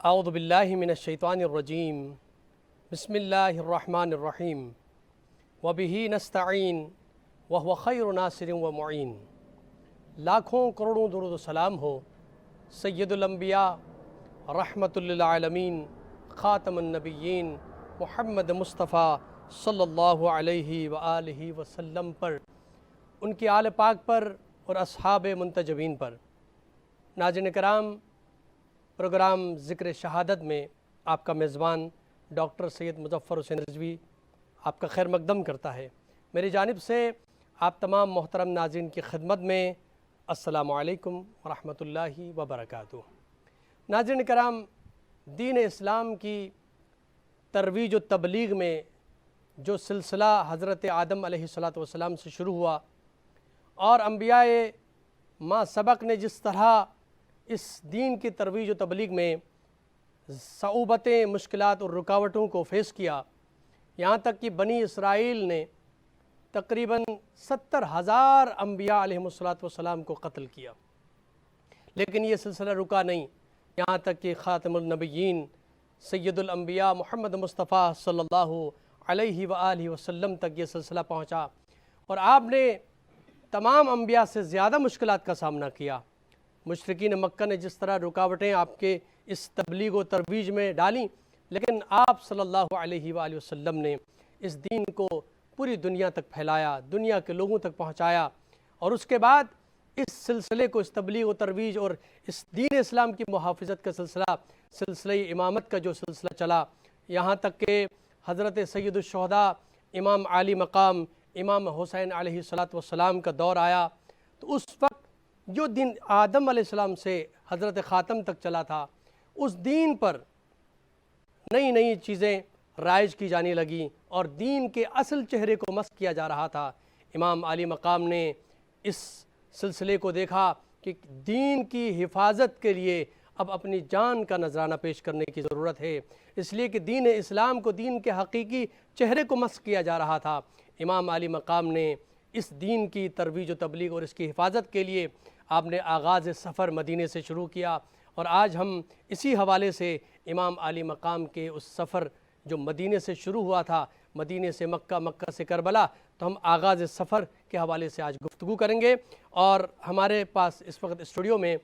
اعوذ باللہ من الشیطان الرجیم بسم اللہ الرحمن الرحیم وبہ نستعین وہو خیر ناصر و معین۔ لاکھوں کروڑوں درود و سلام ہو سید الانبیاء رحمت للعالمین خاتم النبیین محمد مصطفیٰ صلی اللہ علیہ وآلہ وسلم پر، ان کی آل پاک پر اور اصحاب منتجبین پر۔ ناظرین کرام، پروگرام ذکر شہادت میں آپ کا میزبان ڈاکٹر سید مظفر حسین رضوی آپ کا خیر مقدم کرتا ہے۔ میری جانب سے آپ تمام محترم ناظرین کی خدمت میں السلام علیکم ورحمۃ اللہ وبرکاتہ۔ ناظرین کرام، دین اسلام کی ترویج و تبلیغ میں جو سلسلہ حضرت آدم علیہ السلام سے شروع ہوا اور انبیاء ما سبق نے جس طرح اس دین کی ترویج و تبلیغ میں صعوبتیں، مشکلات اور رکاوٹوں کو فیس کیا، یہاں تک کہ بنی اسرائیل نے تقریباً 70,000 انبیاء علیہ السلام کو قتل کیا، لیکن یہ سلسلہ رکا نہیں، یہاں تک کہ خاتم النبیین سید الانبیاء محمد مصطفیٰ صلی اللہ علیہ وآلہ وسلم تک یہ سلسلہ پہنچا، اور آپ نے تمام انبیاء سے زیادہ مشکلات کا سامنا کیا۔ مشرکین مکہ نے جس طرح رکاوٹیں آپ کے اس تبلیغ و ترویج میں ڈالیں، لیکن آپ صلی اللہ علیہ وآلہ وسلم نے اس دین کو پوری دنیا تک پھیلایا، دنیا کے لوگوں تک پہنچایا، اور اس کے بعد اس سلسلے کو، اس تبلیغ و ترویج اور اس دین اسلام کی محافظت کا سلسلہ امامت کا جو سلسلہ چلا، یہاں تک کہ حضرت سید الشہداء امام عالی مقام امام حسین علیہ السلام کا دور آیا، تو اس وقت جو دین آدم علیہ السلام سے حضرت خاتم تک چلا تھا، اس دین پر نئی نئی چیزیں رائج کی جانے لگیں اور دین کے اصل چہرے کو مسخ کیا جا رہا تھا۔ امام عالی مقام نے اس سلسلے کو دیکھا کہ دین کی حفاظت کے لیے اب اپنی جان کا نذرانہ پیش کرنے کی ضرورت ہے، اس لیے کہ دین اسلام کو، دین کے حقیقی چہرے کو مسخ کیا جا رہا تھا۔ امام عالی مقام نے اس دین کی ترویج و تبلیغ اور اس کی حفاظت کے لیے آپ نے آغاز سفر مدینے سے شروع کیا، اور آج ہم اسی حوالے سے امام عالی مقام کے اس سفر جو مدینے سے شروع ہوا تھا، مدینے سے مکہ، مکہ سے کربلا، تو ہم آغاز سفر کے حوالے سے آج گفتگو کریں گے، اور ہمارے پاس اس وقت اسٹوڈیو میں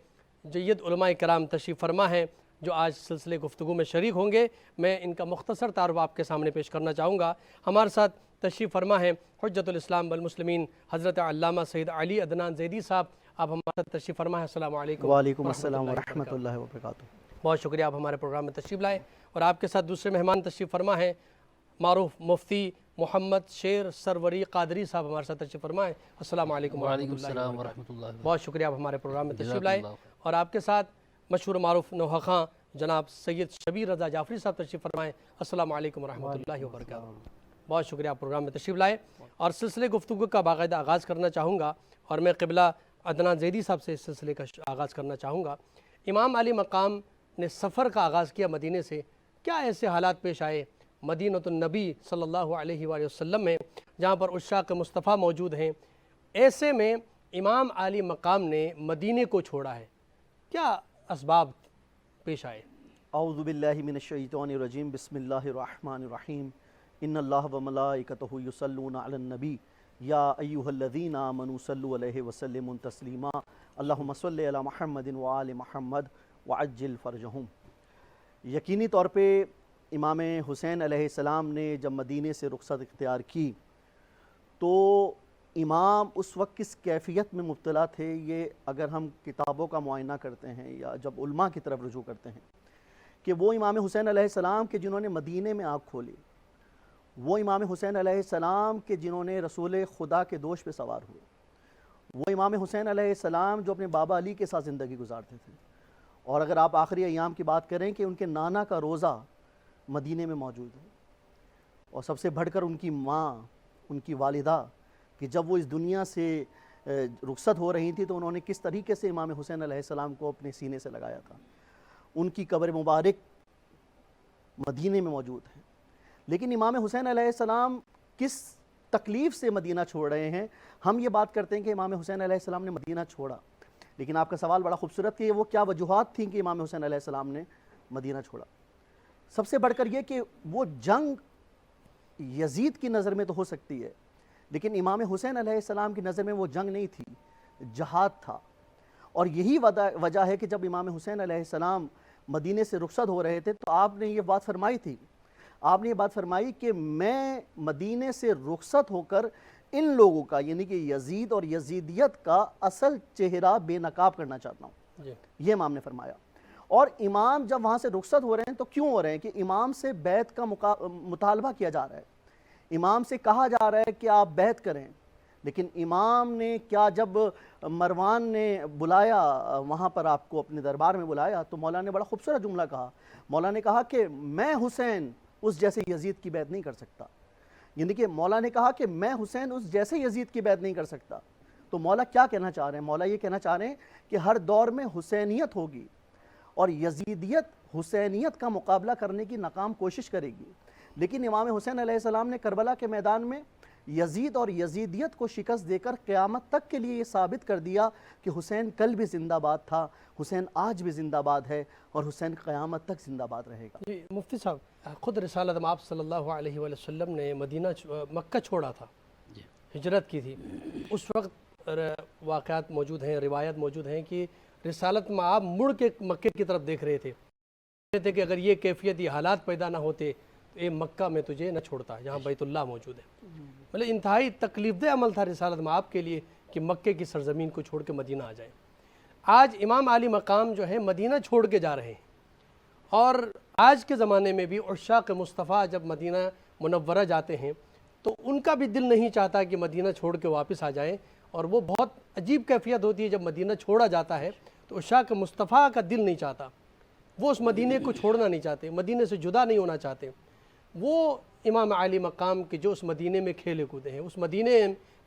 جید علماء کرام تشریف فرما ہیں جو آج سلسلے گفتگو میں شریک ہوں گے۔ میں ان کا مختصر تعارف آپ کے سامنے پیش کرنا چاہوں گا۔ ہمارے ساتھ تشریف فرما ہیں حجت الاسلام والمسلمین حضرت علامہ سید علی عدنان زیدی صاحب، آپ ہمارے ساتھ تشریف فرما ہیں۔ السلام علیکم۔ وعلیکم السلام ورحمۃ اللہ وبرکاتہ۔ بہت شکریہ، آپ ہمارے پروگرام میں تشریف لائے، اور آپ کے ساتھ دوسرے مہمان تشریف فرما ہیں معروف مفتی محمد شیر سروری قادری صاحب، ہمارے ساتھ تشریف فرما ہیں۔ السلام علیکم ورحمۃ اللہ۔ بہت شکریہ، آپ ہمارے پروگرام میں تشریف لائے، اور آپ کے ساتھ مشہور معروف نوحہ خواں جناب سید شبیر رضا جعفری صاحب تشریف فرمائیں۔ السلام علیکم ورحمۃ اللہ وبرکاتہ۔ بہت شکریہ، آپ پروگرام میں تشریف لائے، اور سلسلے گفتگو کا باقاعدہ آغاز کرنا چاہوں گا، اور میں قبلہ عدنان زیدی صاحب سے اس سلسلے کا آغاز کرنا چاہوں گا۔ امام علی مقام نے سفر کا آغاز کیا مدینے سے، کیا ایسے حالات پیش آئے مدینۃ النبی صلی اللہ علیہ وآلہ وسلم میں جہاں پر عشاق مصطفیٰ موجود ہیں، ایسے میں امام علی مقام نے مدینے کو چھوڑا ہے، کیا اسباب پیش آئے؟ اعوذ باللہ من الشیطان الرجیم، بسم اللہ الرحمن الرحیم، ان اللہ وملائکتہ یصلون علی النبی یا ایہا الذین آمنوا صلوا علیہ وسلموا تسلیما، اللہم صلی علی محمد وآل محمد وعجل فرجہم۔ یقینی طور پہ امام حسین علیہ السلام نے جب مدینے سے رخصت اختیار کی تو امام اس وقت کس کیفیت میں مبتلا تھے، یہ اگر ہم کتابوں کا معائنہ کرتے ہیں یا جب علماء کی طرف رجوع کرتے ہیں، کہ وہ امام حسین علیہ السلام کے جنہوں نے مدینے میں آنکھ کھولی، وہ امام حسین علیہ السلام کے جنہوں نے رسول خدا کے دوش پہ سوار ہوئے، وہ امام حسین علیہ السلام جو اپنے بابا علی کے ساتھ زندگی گزارتے تھے، اور اگر آپ آخری ایام کی بات کریں کہ ان کے نانا کا روضہ مدینے میں موجود ہے، اور سب سے بڑھ کر ان کی ماں، ان کی والدہ، کہ جب وہ اس دنیا سے رخصت ہو رہی تھی تو انہوں نے کس طریقے سے امام حسین علیہ السلام کو اپنے سینے سے لگایا تھا، ان کی قبر مبارک مدینے میں موجود ہے۔ لیکن امام حسین علیہ السلام کس تکلیف سے مدینہ چھوڑ رہے ہیں؟ ہم یہ بات کرتے ہیں کہ امام حسین علیہ السلام نے مدینہ چھوڑا، لیکن آپ کا سوال بڑا خوبصورت کہ وہ کیا وجوہات تھیں کہ امام حسین علیہ السلام نے مدینہ چھوڑا. سب سے بڑھ کر یہ کہ وہ جنگ یزید کی نظر میں تو ہو سکتی ہے لیکن امام حسین علیہ السلام کی نظر میں وہ جنگ نہیں تھی, جہاد تھا. اور یہی وجہ ہے کہ جب امام حسین علیہ السلام مدینے سے رخصت ہو رہے تھے تو آپ نے یہ بات فرمائی تھی, آپ نے یہ بات فرمائی کہ میں مدینے سے رخصت ہو کر ان لوگوں کا یعنی کہ یزید اور یزیدیت کا اصل چہرہ بے نقاب کرنا چاہتا ہوں. یہ امام نے فرمایا. اور امام جب وہاں سے رخصت ہو رہے ہیں تو کیوں ہو رہے ہیں کہ امام سے بیعت کا مطالبہ کیا جا رہا ہے, امام سے کہا جا رہا ہے کہ آپ بیعت کریں. لیکن امام نے کیا, جب مروان نے بلایا وہاں پر آپ کو اپنے دربار میں بلایا تو مولا نے بڑا خوبصورت جملہ کہا. مولا نے کہا کہ میں حسین اس جیسے یزید کی بیعت نہیں کر سکتا. یعنی کہ مولا نے کہا کہ میں حسین اس جیسے یزید کی بیعت نہیں کر سکتا. تو مولا کیا کہنا چاہ رہے ہیں؟ مولا یہ کہنا چاہ رہے ہیں کہ ہر دور میں حسینیت ہوگی اور یزیدیت حسینیت کا مقابلہ کرنے کی ناکام کوشش کرے گی. لیکن امام حسین علیہ السلام نے کربلا کے میدان میں یزید اور یزیدیت کو شکست دے کر قیامت تک کے لیے یہ ثابت کر دیا کہ حسین کل بھی زندہ باد تھا, حسین آج بھی زندہ باد ہے اور حسین قیامت تک زندہ باد رہے گا. جی مفتی صاحب, خود رسالت آپ صلی اللہ علیہ وآلہ وسلم نے مکہ چھوڑا تھا, ہجرت کی تھی. اس وقت واقعات موجود ہیں, روایت موجود ہیں کہ رسالت میں آپ مڑ کے مکے کی طرف دیکھ رہے تھے کہ اگر یہ کیفیت یہ حالات پیدا نہ ہوتے تو یہ مکہ میں تجھے نہ چھوڑتا جہاں بیت اللہ موجود ہے. مطلب انتہائی تکلیف دہ عمل تھا رسالت میں آپ کے لیے کہ مکے کی سرزمین کو چھوڑ کے مدینہ آ جائیں. آج امام عالی مقام جو ہے مدینہ چھوڑ کے جا رہے ہیں اور آج کے زمانے میں بھی عشاق مصطفیٰ جب مدینہ منورہ جاتے ہیں تو ان کا بھی دل نہیں چاہتا کہ مدینہ چھوڑ کے واپس آ جائیں. اور وہ بہت عجیب کیفیت ہوتی ہے جب مدینہ چھوڑا جاتا ہے تو عشاق مصطفیٰ کا دل نہیں چاہتا, وہ اس مدینے کو چھوڑنا نہیں چاہتے, مدینے سے جدا نہیں ہونا چاہتے. وہ امام عالی مقام کے جو اس مدینے میں کھیلے کودے ہیں, اس مدینے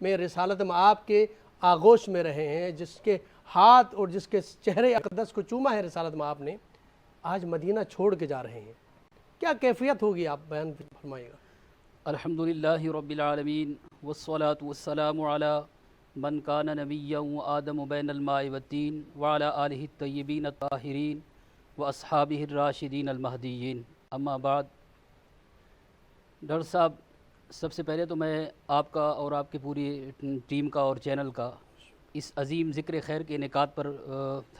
میں رسالت میں آپ کے آغوش میں رہے ہیں, جس کے ہاتھ اور جس کے چہرے اقدس کو چوما ہے رسالت میں آپ نے, آج مدینہ چھوڑ کے جا رہے ہیں. کیا کیفیت ہوگی, آپ بیان فرمائیے گا. الحمدللہ رب العالمین والصلاة والسلام علی من کان نبیا وآدم بین الماء والتین وعلی آلہ الطیبین الطاہرین واصحابہ الراشدین المہدیین. اما بعد, ڈاکٹر صاحب سب سے پہلے تو میں آپ کا اور آپ کی پوری ٹیم کا اور چینل کا اس عظیم ذکر خیر کے انعقاد پر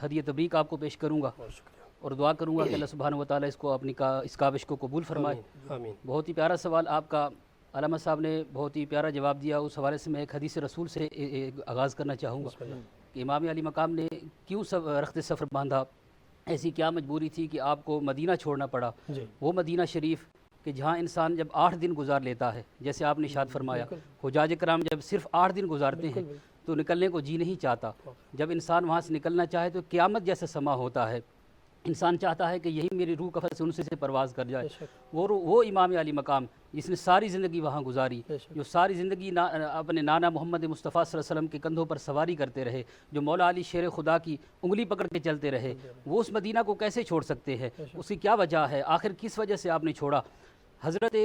ہدیہ تبریک آپ کو پیش کروں گا اور دعا کروں گا کہ اللہ سبحانہ و تعالیٰ اس کو اپنی اس کاوش کو قبول فرمائے. آمین. بہت ہی پیارا سوال آپ کا, علامہ صاحب نے بہت ہی پیارا جواب دیا. اس حوالے سے میں ایک حدیث رسول سے آغاز کرنا چاہوں گا کہ امام علی مقام نے کیوں رخت سفر باندھا, ایسی کیا مجبوری تھی کہ آپ کو مدینہ چھوڑنا پڑا. وہ مدینہ شریف کہ جہاں انسان جب 8 دن گزار لیتا ہے, جیسے آپ نے ارشاد فرمایا حجاج کرام جب صرف 8 دن گزارتے ہیں تو نکلنے کو جی نہیں چاہتا. جب انسان وہاں سے نکلنا چاہے تو قیامت جیسا سما ہوتا ہے, انسان چاہتا ہے کہ یہی میری روح کفن سے ان سے پرواز کر جائے. وہ امام علی مقام جس نے ساری زندگی وہاں گزاری, جو ساری زندگی اپنے نانا محمد مصطفیٰ صلی اللہ علیہ وسلم کے کندھوں پر سواری کرتے رہے, جو مولا علی شیر خدا کی انگلی پکڑ کے چلتے رہے, وہ اس مدینہ کو کیسے چھوڑ سکتے ہیں؟ اس کی کیا وجہ ہے؟ آخر کس وجہ سے آپ نے چھوڑا؟ حضرت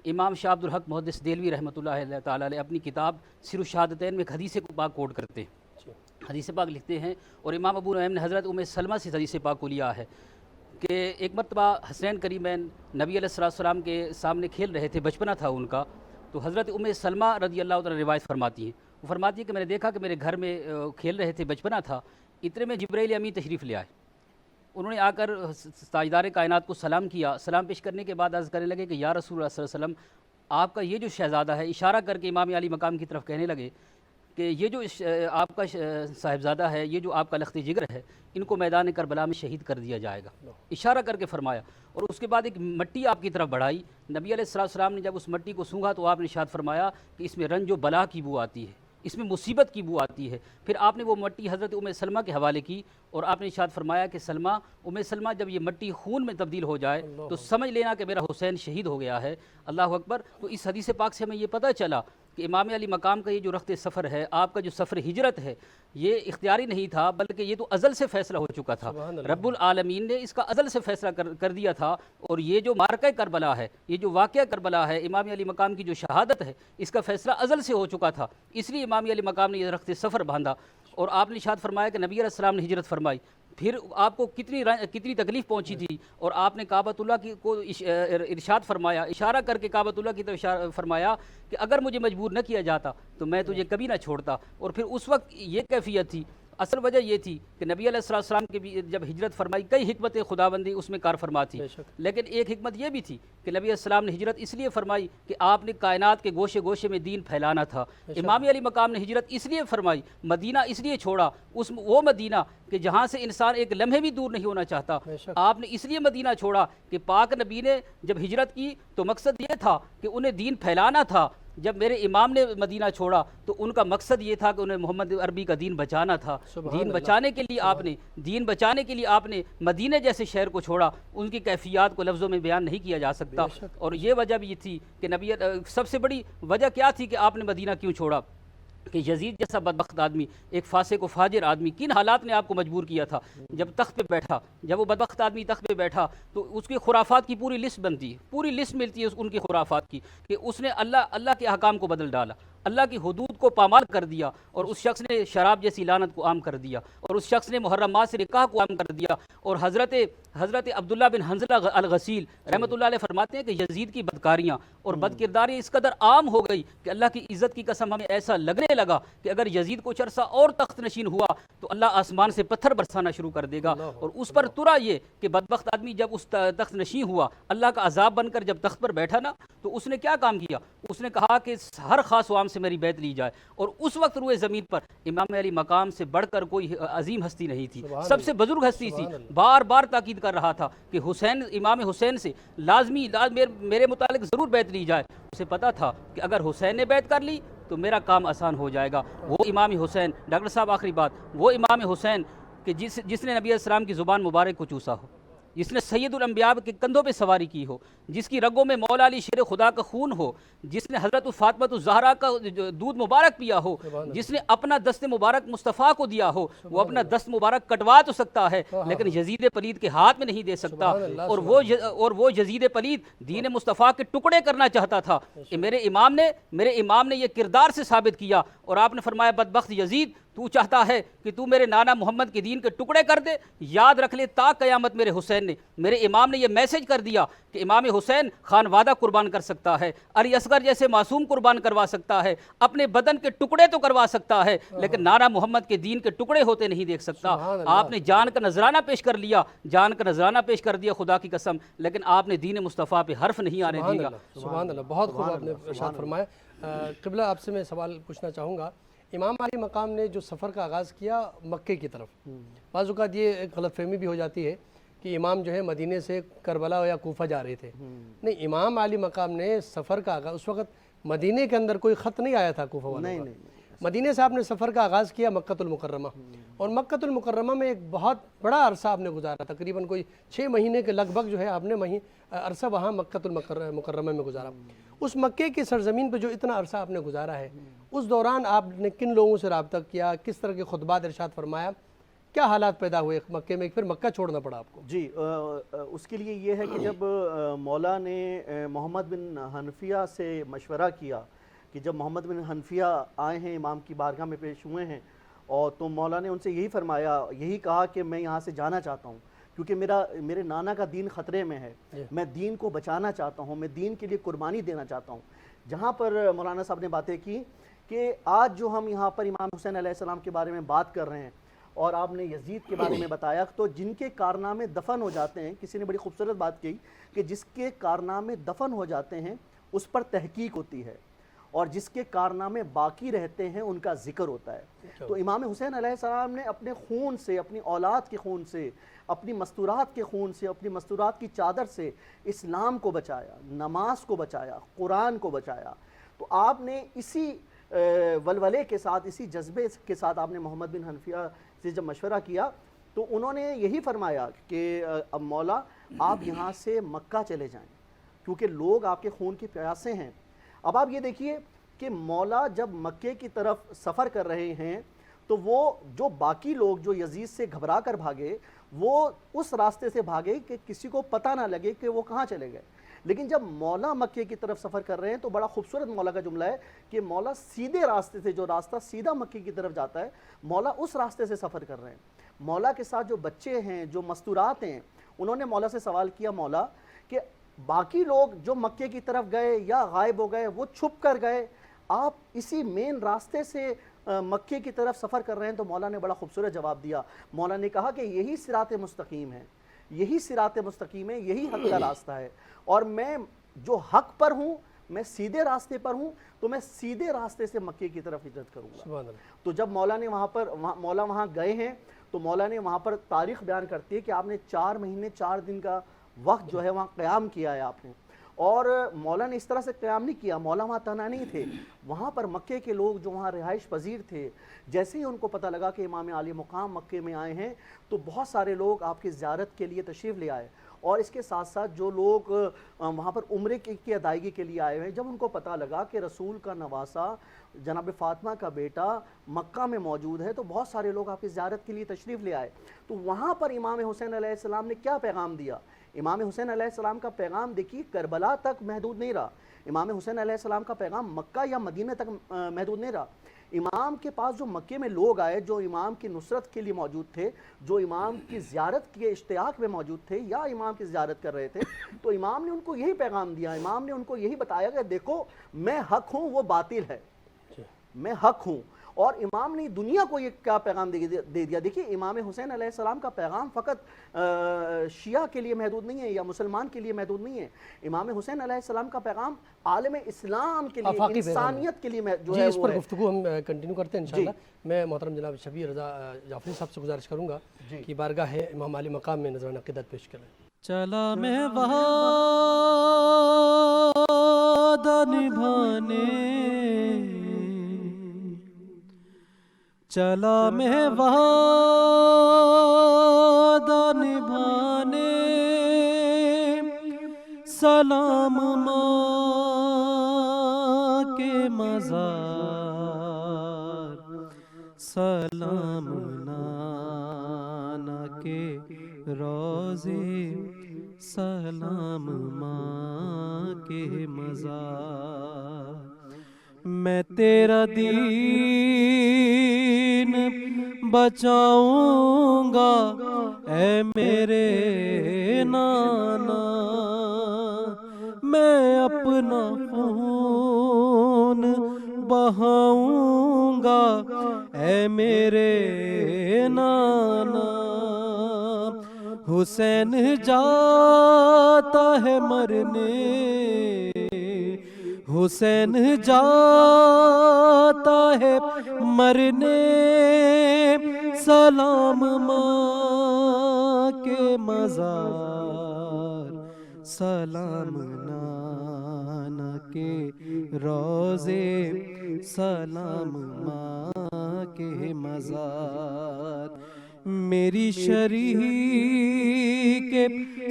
امام شاہ عبد الحق محدث دہلوی رحمۃ اللہ تعالیٰ علیہ اپنی کتاب سیر الشہادتین میں ایک حدیث پاک کوٹ کرتے ہیں. حدیث پاک لکھتے ہیں, اور امام ابو نعیم نے حضرت ام سلمہ سے حدیث پاک کو لیا ہے کہ ایک مرتبہ حسین کریمین نبی علیہ السلام کے سامنے کھیل رہے تھے, بچپنا تھا ان کا. تو حضرت ام سلمہ رضی اللہ تعالیٰ روایت فرماتی ہیں, وہ فرماتی ہے کہ میں نے دیکھا کہ میرے گھر میں کھیل رہے تھے, بچپنا تھا, اتنے میں جبرائیل امین تشریف لے آئے. انہوں نے آ کر تاجدار کائنات کو سلام کیا. سلام پیش کرنے کے بعد عرض کرنے لگے کہ یا رسول اللہ صلی اللہ علیہ وسلم, آپ کا یہ جو شہزادہ ہے, اشارہ کر کے امام علی مقام کی طرف کہنے لگے کہ یہ جو آپ کا صاحبزادہ ہے, یہ جو آپ کا لخت جگر ہے, ان کو میدان کربلا میں شہید کر دیا جائے گا. اشارہ کر کے فرمایا. اور اس کے بعد ایک مٹی آپ کی طرف بڑھائی. نبی علیہ السلام نے جب اس مٹی کو سونگھا تو آپ نے ارشاد فرمایا کہ اس میں رنج و بلا کی بو آتی ہے, اس میں مصیبت کی بو آتی ہے. پھر آپ نے وہ مٹی حضرت ام سلمہ کے حوالے کی اور آپ نے ارشاد فرمایا کہ ام سلمہ جب یہ مٹی خون میں تبدیل ہو جائے تو سمجھ لینا کہ میرا حسین شہید ہو گیا ہے. اللہ اکبر. تو اس حدیث پاک سے ہمیں یہ پتہ چلا کہ امام علی مقام کا یہ جو رخت سفر ہے, آپ کا جو سفر ہجرت ہے, یہ اختیاری نہیں تھا بلکہ یہ تو ازل سے فیصلہ ہو چکا تھا. رب العالمین نے اس کا ازل سے فیصلہ کر دیا تھا. اور یہ جو مارکہ کربلا ہے, یہ جو واقعہ کربلا ہے, امام علی مقام کی جو شہادت ہے, اس کا فیصلہ ازل سے ہو چکا تھا. اس لیے امام علی مقام نے یہ رخت سفر باندھا. اور آپ نے ارشاد فرمایا کہ نبی علیہ السلام نے ہجرت فرمائی پھر آپ کو کتنی تکلیف پہنچی تھی، اور آپ نے کعبۃ اللہ کی کو ارشاد فرمایا، اشارہ کر کے کعبۃ اللہ کی طرف فرمایا کہ اگر مجھے مجبور نہ کیا جاتا تو میں تجھے کبھی نہ چھوڑتا۔ اور پھر اس وقت یہ کیفیت تھی، اصل وجہ یہ تھی کہ نبی علیہ السلام کے بھی جب ہجرت فرمائی، کئی حکمت خداوندی اس میں کار فرما تھی، لیکن ایک حکمت یہ بھی تھی کہ نبی علیہ السلام نے ہجرت اس لیے فرمائی کہ آپ نے کائنات کے گوشے گوشے میں دین پھیلانا تھا۔ امام علی مقام نے ہجرت اس لیے فرمائی، مدینہ اس لیے چھوڑا، وہ مدینہ کہ جہاں سے انسان ایک لمحے بھی دور نہیں ہونا چاہتا، آپ نے اس لیے مدینہ چھوڑا کہ پاک نبی نے جب ہجرت کی تو مقصد یہ تھا کہ انہیں دین پھیلانا تھا۔ جب میرے امام نے مدینہ چھوڑا تو ان کا مقصد یہ تھا کہ انہیں محمد عربی کا دین بچانا تھا۔ دین بچانے کے لیے آپ نے مدینہ جیسے شہر کو چھوڑا۔ ان کی کیفیات کو لفظوں میں بیان نہیں کیا جا سکتا، اور یہ وجہ بھی تھی کہ نبی سب سے بڑی وجہ کیا تھی کہ آپ نے مدینہ کیوں چھوڑا، کہ یزید جیسا بدبخت آدمی، ایک فاسق و فاجر آدمی، کن حالات نے آپ کو مجبور کیا تھا؟ جب تخت پہ بیٹھا، جب وہ بدبخت آدمی تخت پہ بیٹھا تو اس کی خرافات کی پوری لسٹ بنتی ہے، پوری لسٹ ملتی ہے ان کی خرافات کی، کہ اس نے اللہ کے احکام کو بدل ڈالا، اللہ کی حدود کو پامال کر دیا، اور اس شخص نے شراب جیسی لعنت کو عام کر دیا، اور اس شخص نے محرمات سے نکاح کو عام کر دیا۔ اور حضرت عبداللہ بن حنظلہ الغسیل رحمۃ اللہ علیہ فرماتے ہیں کہ یزید کی بدکاریاں اور بدکرداریاں اس قدر عام ہو گئی کہ اللہ کی عزت کی قسم ہمیں ایسا لگنے لگا کہ اگر یزید کو عرصہ اور تخت نشین ہوا تو اللہ آسمان سے پتھر برسانا شروع کر دے گا۔ اور اس پر ترا یہ کہ بدبخت آدمی جب اس تخت نشین ہوا، اللہ کا عذاب بن کر جب تخت پر بیٹھا نا، تو اس نے کیا کام کیا؟ اس نے کہا کہ ہر خاص و عام سے میری بیعت لی جائے، اور اس وقت روئے زمین پر امام علی مقام سے بڑھ کر کوئی عظیم ہستی نہیں تھی، سب سے بزرگ ہستی تھی۔ بار بار تاکید کر رہا تھا کہ امام حسین سے لازمی میرے متعلق ضرور بیعت لی جائے۔ اسے پتا تھا کہ اگر حسین نے بیعت کر لی تو میرا کام آسان ہو جائے گا۔ وہ امام حسین، ڈاکٹر صاحب آخری بات، وہ امام حسین کہ جس نے نبی علیہ السلام کی زبان مبارک کو چوسا ہو، جس نے سید الانبیاء کے کندھوں پہ سواری کی ہو، جس کی رگوں میں مولا علی شیر خدا کا خون ہو، جس نے حضرت فاطمہ الزہرا کا دودھ مبارک پیا ہو، جس نے اپنا دست مبارک مصطفیٰ کو دیا ہو، وہ اپنا دست مبارک کٹوا تو سکتا ہے لیکن یزید پلید کے ہاتھ میں نہیں دے سکتا۔ اور وہ یزید پلید دین مصطفیٰ کے ٹکڑے کرنا چاہتا تھا کہ میرے امام نے یہ کردار سے ثابت کیا، اور آپ نے فرمایا بدبخت یزید، تو چاہتا ہے کہ تو میرے نانا محمد کے دین کے ٹکڑے کر دے؟ یاد رکھ لے تا قیامت میرے امام نے یہ میسج کر دیا کہ امام حسین خان وعدہ قربان کر سکتا ہے، علی اصغر جیسے معصوم قربان کروا سکتا ہے، اپنے بدن کے ٹکڑے تو کروا سکتا ہے لیکن نانا محمد کے دین کے ٹکڑے ہوتے نہیں دیکھ سکتا۔ آپ نے جان کا نذرانہ پیش کر لیا، کر دیا خدا کی قسم، لیکن آپ نے دین مصطفیٰ پہ حرف نہیں آنے دیا۔ سبحان اللہ، بہت خوب آپ نے ارشاد فرمایا۔ قبلہ آپ سے میں سوال پوچھنا چاہوں گا، امام علی مقام نے جو سفر کا آغاز کیا مکے کی طرف، بعض اوقات یہ ایک غلط فہمی بھی ہو جاتی ہے کہ امام جو ہے مدینے سے کربلا یا کوفہ جا رہے تھے۔ نہیں، امام علی مقام نے سفر کا آغاز، اس وقت مدینے کے اندر کوئی خط نہیں آیا تھا کوفہ والوں کا، مدینے سے آپ نے سفر کا آغاز کیا مکۃ المکرمہ، اور مکۃ المکرمہ میں ایک بہت بڑا عرصہ آپ نے گزارا، تقریباً کوئی 6 مہینے کے لگ بھگ جو ہے آپ نے عرصہ وہاں مکۃ المکرمہ میں گزارا۔ اس مکے کی سرزمین پہ جو اتنا عرصہ آپ نے گزارا ہے، اس دوران آپ نے کن لوگوں سے رابطہ کیا، کس طرح کے خطبات ارشاد فرمایا، کیا حالات پیدا ہوئے مکے میں، پھر مکہ چھوڑنا پڑا آپ کو؟ جی، اس کے لیے یہ ہے کہ جب مولا نے محمد بن حنفیہ سے مشورہ کیا کہ جب محمد بن حنفیہ آئے ہیں امام کی بارگاہ میں پیش ہوئے ہیں، اور تو مولا نے ان سے یہی فرمایا، یہی کہا کہ میں یہاں سے جانا چاہتا ہوں کیونکہ میرے نانا کا دین خطرے میں ہے، میں دین کو بچانا چاہتا ہوں، میں دین کے لیے قربانی دینا چاہتا ہوں۔ جہاں پر مولانا صاحب نے باتیں کی کہ آج جو ہم یہاں پر امام حسین علیہ السلام کے بارے میں بات کر رہے ہیں، اور آپ نے یزید کے بارے میں بتایا، تو جن کے کارنامے دفن ہو جاتے ہیں، کسی نے بڑی خوبصورت بات کی کہ جس کے کارنامے دفن ہو جاتے ہیں اس پر تحقیق ہوتی ہے، اور جس کے کارنامے باقی رہتے ہیں ان کا ذکر ہوتا ہے۔ تو امام حسین علیہ السلام نے اپنے خون سے، اپنی اولاد کے خون سے، اپنی مستورات کے خون سے، اپنی مستورات کی چادر سے اسلام کو بچایا، نماز کو بچایا، قرآن کو بچایا۔ تو آپ نے اسی ولولے کے ساتھ، اسی جذبے کے ساتھ آپ نے محمد بن حنفیہ سے جب مشورہ کیا تو انہوں نے یہی فرمایا کہ اب مولا آپ یہاں سے مکہ چلے جائیں کیونکہ لوگ آپ کے خون کی پیاسے ہیں۔ اب آپ یہ دیکھیے کہ مولا جب مکے کی طرف سفر کر رہے ہیں تو وہ جو باقی لوگ جو یزید سے گھبرا کر بھاگے، وہ اس راستے سے بھاگے کہ کسی کو پتہ نہ لگے کہ وہ کہاں چلے گئے، لیکن جب مولا مکے کی طرف سفر کر رہے ہیں تو بڑا خوبصورت مولا کا جملہ ہے کہ مولا سیدھے راستے سے، جو راستہ سیدھا مکے کی طرف جاتا ہے، مولا اس راستے سے سفر کر رہے ہیں۔ مولا کے ساتھ جو بچے ہیں، جو مستورات ہیں، انہوں نے مولا سے سوال کیا، مولا کہ باقی لوگ جو مکے کی طرف گئے یا غائب ہو گئے وہ چھپ کر گئے، آپ اسی مین راستے سے مکے کی طرف سفر کر رہے ہیں۔ تو مولا نے بڑا خوبصورت جواب دیا، مولا نے کہا کہ یہی صراط مستقیم ہے، یہی صراط مستقیم ہے، یہی حق کا راستہ ہے، اور میں جو حق پر ہوں، میں سیدھے راستے پر ہوں، تو میں سیدھے راستے سے مکے کی طرف ہجرت کروں گا۔ سبحان اللہ۔ تو جب مولا نے وہاں گئے ہیں تو مولا نے وہاں پر تاریخ بیان کرتی ہے کہ آپ نے 4 مہینے 4 دن کا وقت جو ہے وہاں قیام کیا ہے آپ نے، اور مولا نے اس طرح سے قیام نہیں کیا، مولا وہاں تنہا نہیں تھے، وہاں پر مکے کے لوگ جو وہاں رہائش پذیر تھے، جیسے ہی ان کو پتہ لگا کہ امام عالی مقام مکے میں آئے ہیں تو بہت سارے لوگ آپ کی زیارت کے لیے تشریف لے آئے، اور اس کے ساتھ ساتھ جو لوگ وہاں پر عمرے کی ادائیگی کے لیے آئے ہوئے ہیں، جب ان کو پتہ لگا کہ رسول کا نواسہ جناب فاطمہ کا بیٹا مکہ میں موجود ہے، تو بہت سارے لوگ آپ کی زیارت کے لیے تشریف لے آئے۔ تو وہاں پر امام حسین علیہ السلام نے کیا پیغام دیا؟ امام حسین علیہ السلام کا پیغام دیکھیے کربلا تک محدود نہیں رہا، امام حسین علیہ السلام کا پیغام مکہ یا مدینہ تک محدود نہیں رہا۔ امام کے پاس جو مکے میں لوگ آئے، جو امام کی نصرت کے لیے موجود تھے، جو امام کی زیارت کے اشتیاق میں موجود تھے یا امام کی زیارت کر رہے تھے، تو امام نے ان کو یہی پیغام دیا، امام نے ان کو یہی بتایا کہ دیکھو میں حق ہوں، وہ باطل ہے، میں حق ہوں۔ اور امام نے دنیا کو یہ کیا پیغام دے دیا؟ دیکھیے امام حسین علیہ السلام کا پیغام فقط شیعہ کے لیے محدود نہیں ہے یا مسلمان کے لیے محدود نہیں ہے، امام حسین علیہ السلام کا پیغام عالم اسلام کے لیے، انسانیت کے لیے جو ہے اس پر گفتگو ہم کنٹینیو کرتے ہیں انشاءاللہ۔ میں محترم جناب شبیر رضا جعفری صاحب سے گزارش کروں گا کہ بارگاہ امام علی مقام میں نذرانہ عقیدت پیش کریں۔ چلا میں وعدہ نبھانے، چلا میں وعدہ نبھانے، سلام ماں کے مزار، سلام نانا کے روزے، سلام ماں کے مزار، میں تیرا دین بچاؤں گا اے میرے نانا، میں اپنا خون بہاؤں گا اے میرے نانا، حسین جاتا ہے مرنے، حسین جاتا ہے مرنے، سلام ماں کے مزار، سلام نانا کے روزے، سلام ماں کے مزار، میری شریک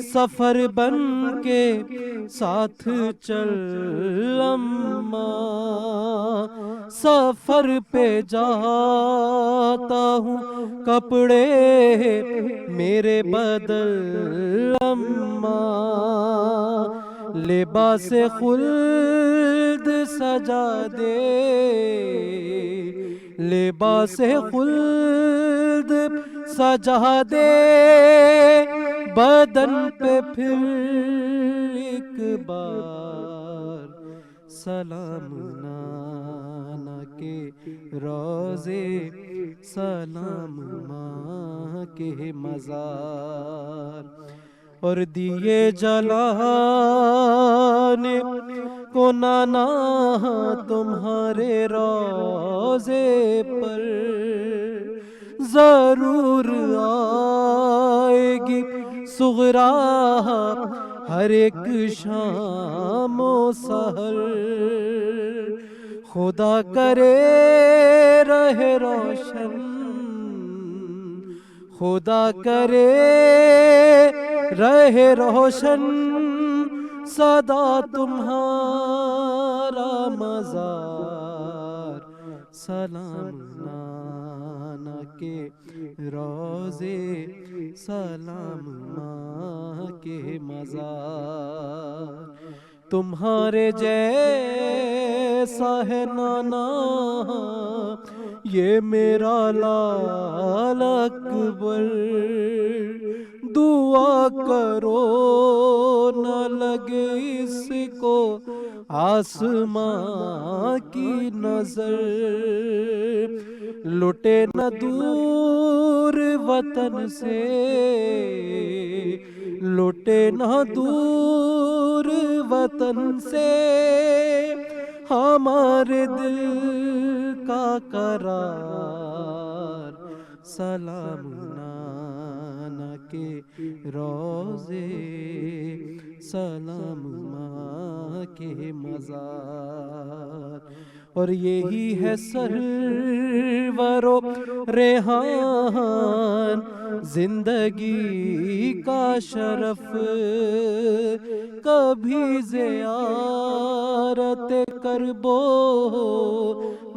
سفر بن کے ساتھ چل اماں، سفر پہ جاتا ہوں کپڑے میرے بدل اماں، لباس خلد سجا دے، لباس خلد سجا دے، بدن پہ پھر ایک بار، سلام نانا کے روزے، سلام ماں کے مزار، اور دیے جلانے کو نانا تمہارے روزے پر ضرور آئے گی صغرا ہر ایک شام و سحر، خدا کرے رہے روشن، خدا کرے رہے روشن سدا تمہارا مزار، سلام نانا کے روزے سلام ماں کے مزار تمہارے جیسا ہے نانا یہ میرا لال اکبر دعا کرو نہ لگے اس کو آسمان کی نظر لٹے نہ دور وطن سے لٹے نہ دور وطن سے ہمارے دل کا قرار سلام نانا کے روزے سلام ماں کے مزار اور یہی ہے سرور و ریحان زندگی کا شرف کبھی زیارت کربو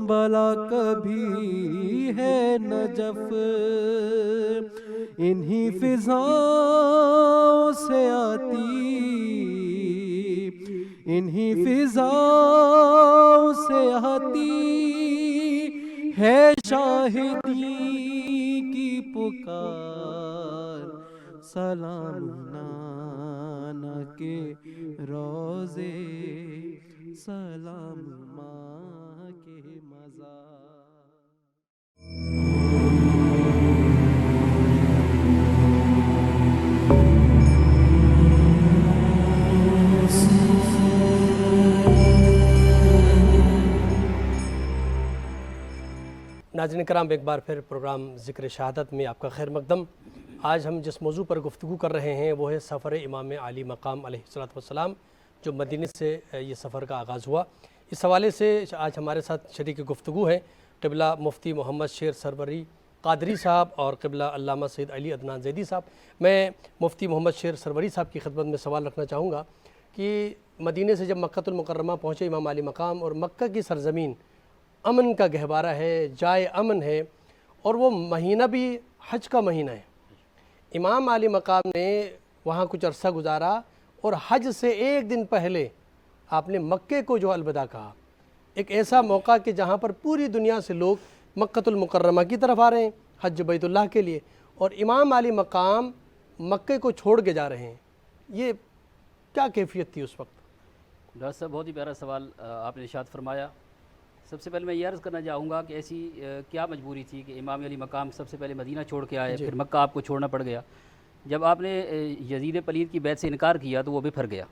بلا کبھی ہے نجف انہی فضاؤں سے آتی انہی فضاؤں سے آتی ہے شاہدی کی پکار سلام نانا کے روزے سلام ماں کے مزار ناظرین کرام ایک بار پھر پروگرام ذکر شہادت میں آپ کا خیر مقدم۔ آج ہم جس موضوع پر گفتگو کر رہے ہیں وہ ہے سفر امام علی مقام علیہ السلام جو مدینے سے یہ سفر کا آغاز ہوا۔ اس حوالے سے آج ہمارے ساتھ شریک گفتگو ہیں قبلہ مفتی محمد شیر سروری قادری صاحب اور قبلہ علامہ سید علی عدنان زیدی صاحب۔ میں مفتی محمد شیر سروری صاحب کی خدمت میں سوال رکھنا چاہوں گا کہ مدینے سے جب مکہ المکرمہ پہنچے امام علی مقام اور مکہ کی سرزمین امن کا گہوارہ ہے، جائے امن ہے، اور وہ مہینہ بھی حج کا مہینہ ہے۔ امام علی مقام نے وہاں کچھ عرصہ گزارا اور حج سے ایک دن پہلے آپ نے مکے کو جو الوداع کہا، ایک ایسا موقع کہ جہاں پر پوری دنیا سے لوگ مکہ المکرمہ کی طرف آ رہے ہیں حج بیت اللہ کے لیے، اور امام علی مقام مکے کو چھوڑ کے جا رہے ہیں، یہ کیا کیفیت تھی اس وقت؟ ڈاکٹر صاحب بہت ہی پیارا سوال آپ نے ارشاد فرمایا۔ سب سے پہلے میں یہ عرض کرنا چاہوں گا کہ ایسی کیا مجبوری تھی کہ امام علی مقام سب سے پہلے مدینہ چھوڑ کے آئے، پھر مکہ آپ کو چھوڑنا پڑ گیا۔ جب آپ نے یزید پلید کی بیعت سے انکار کیا تو وہ بفر گیا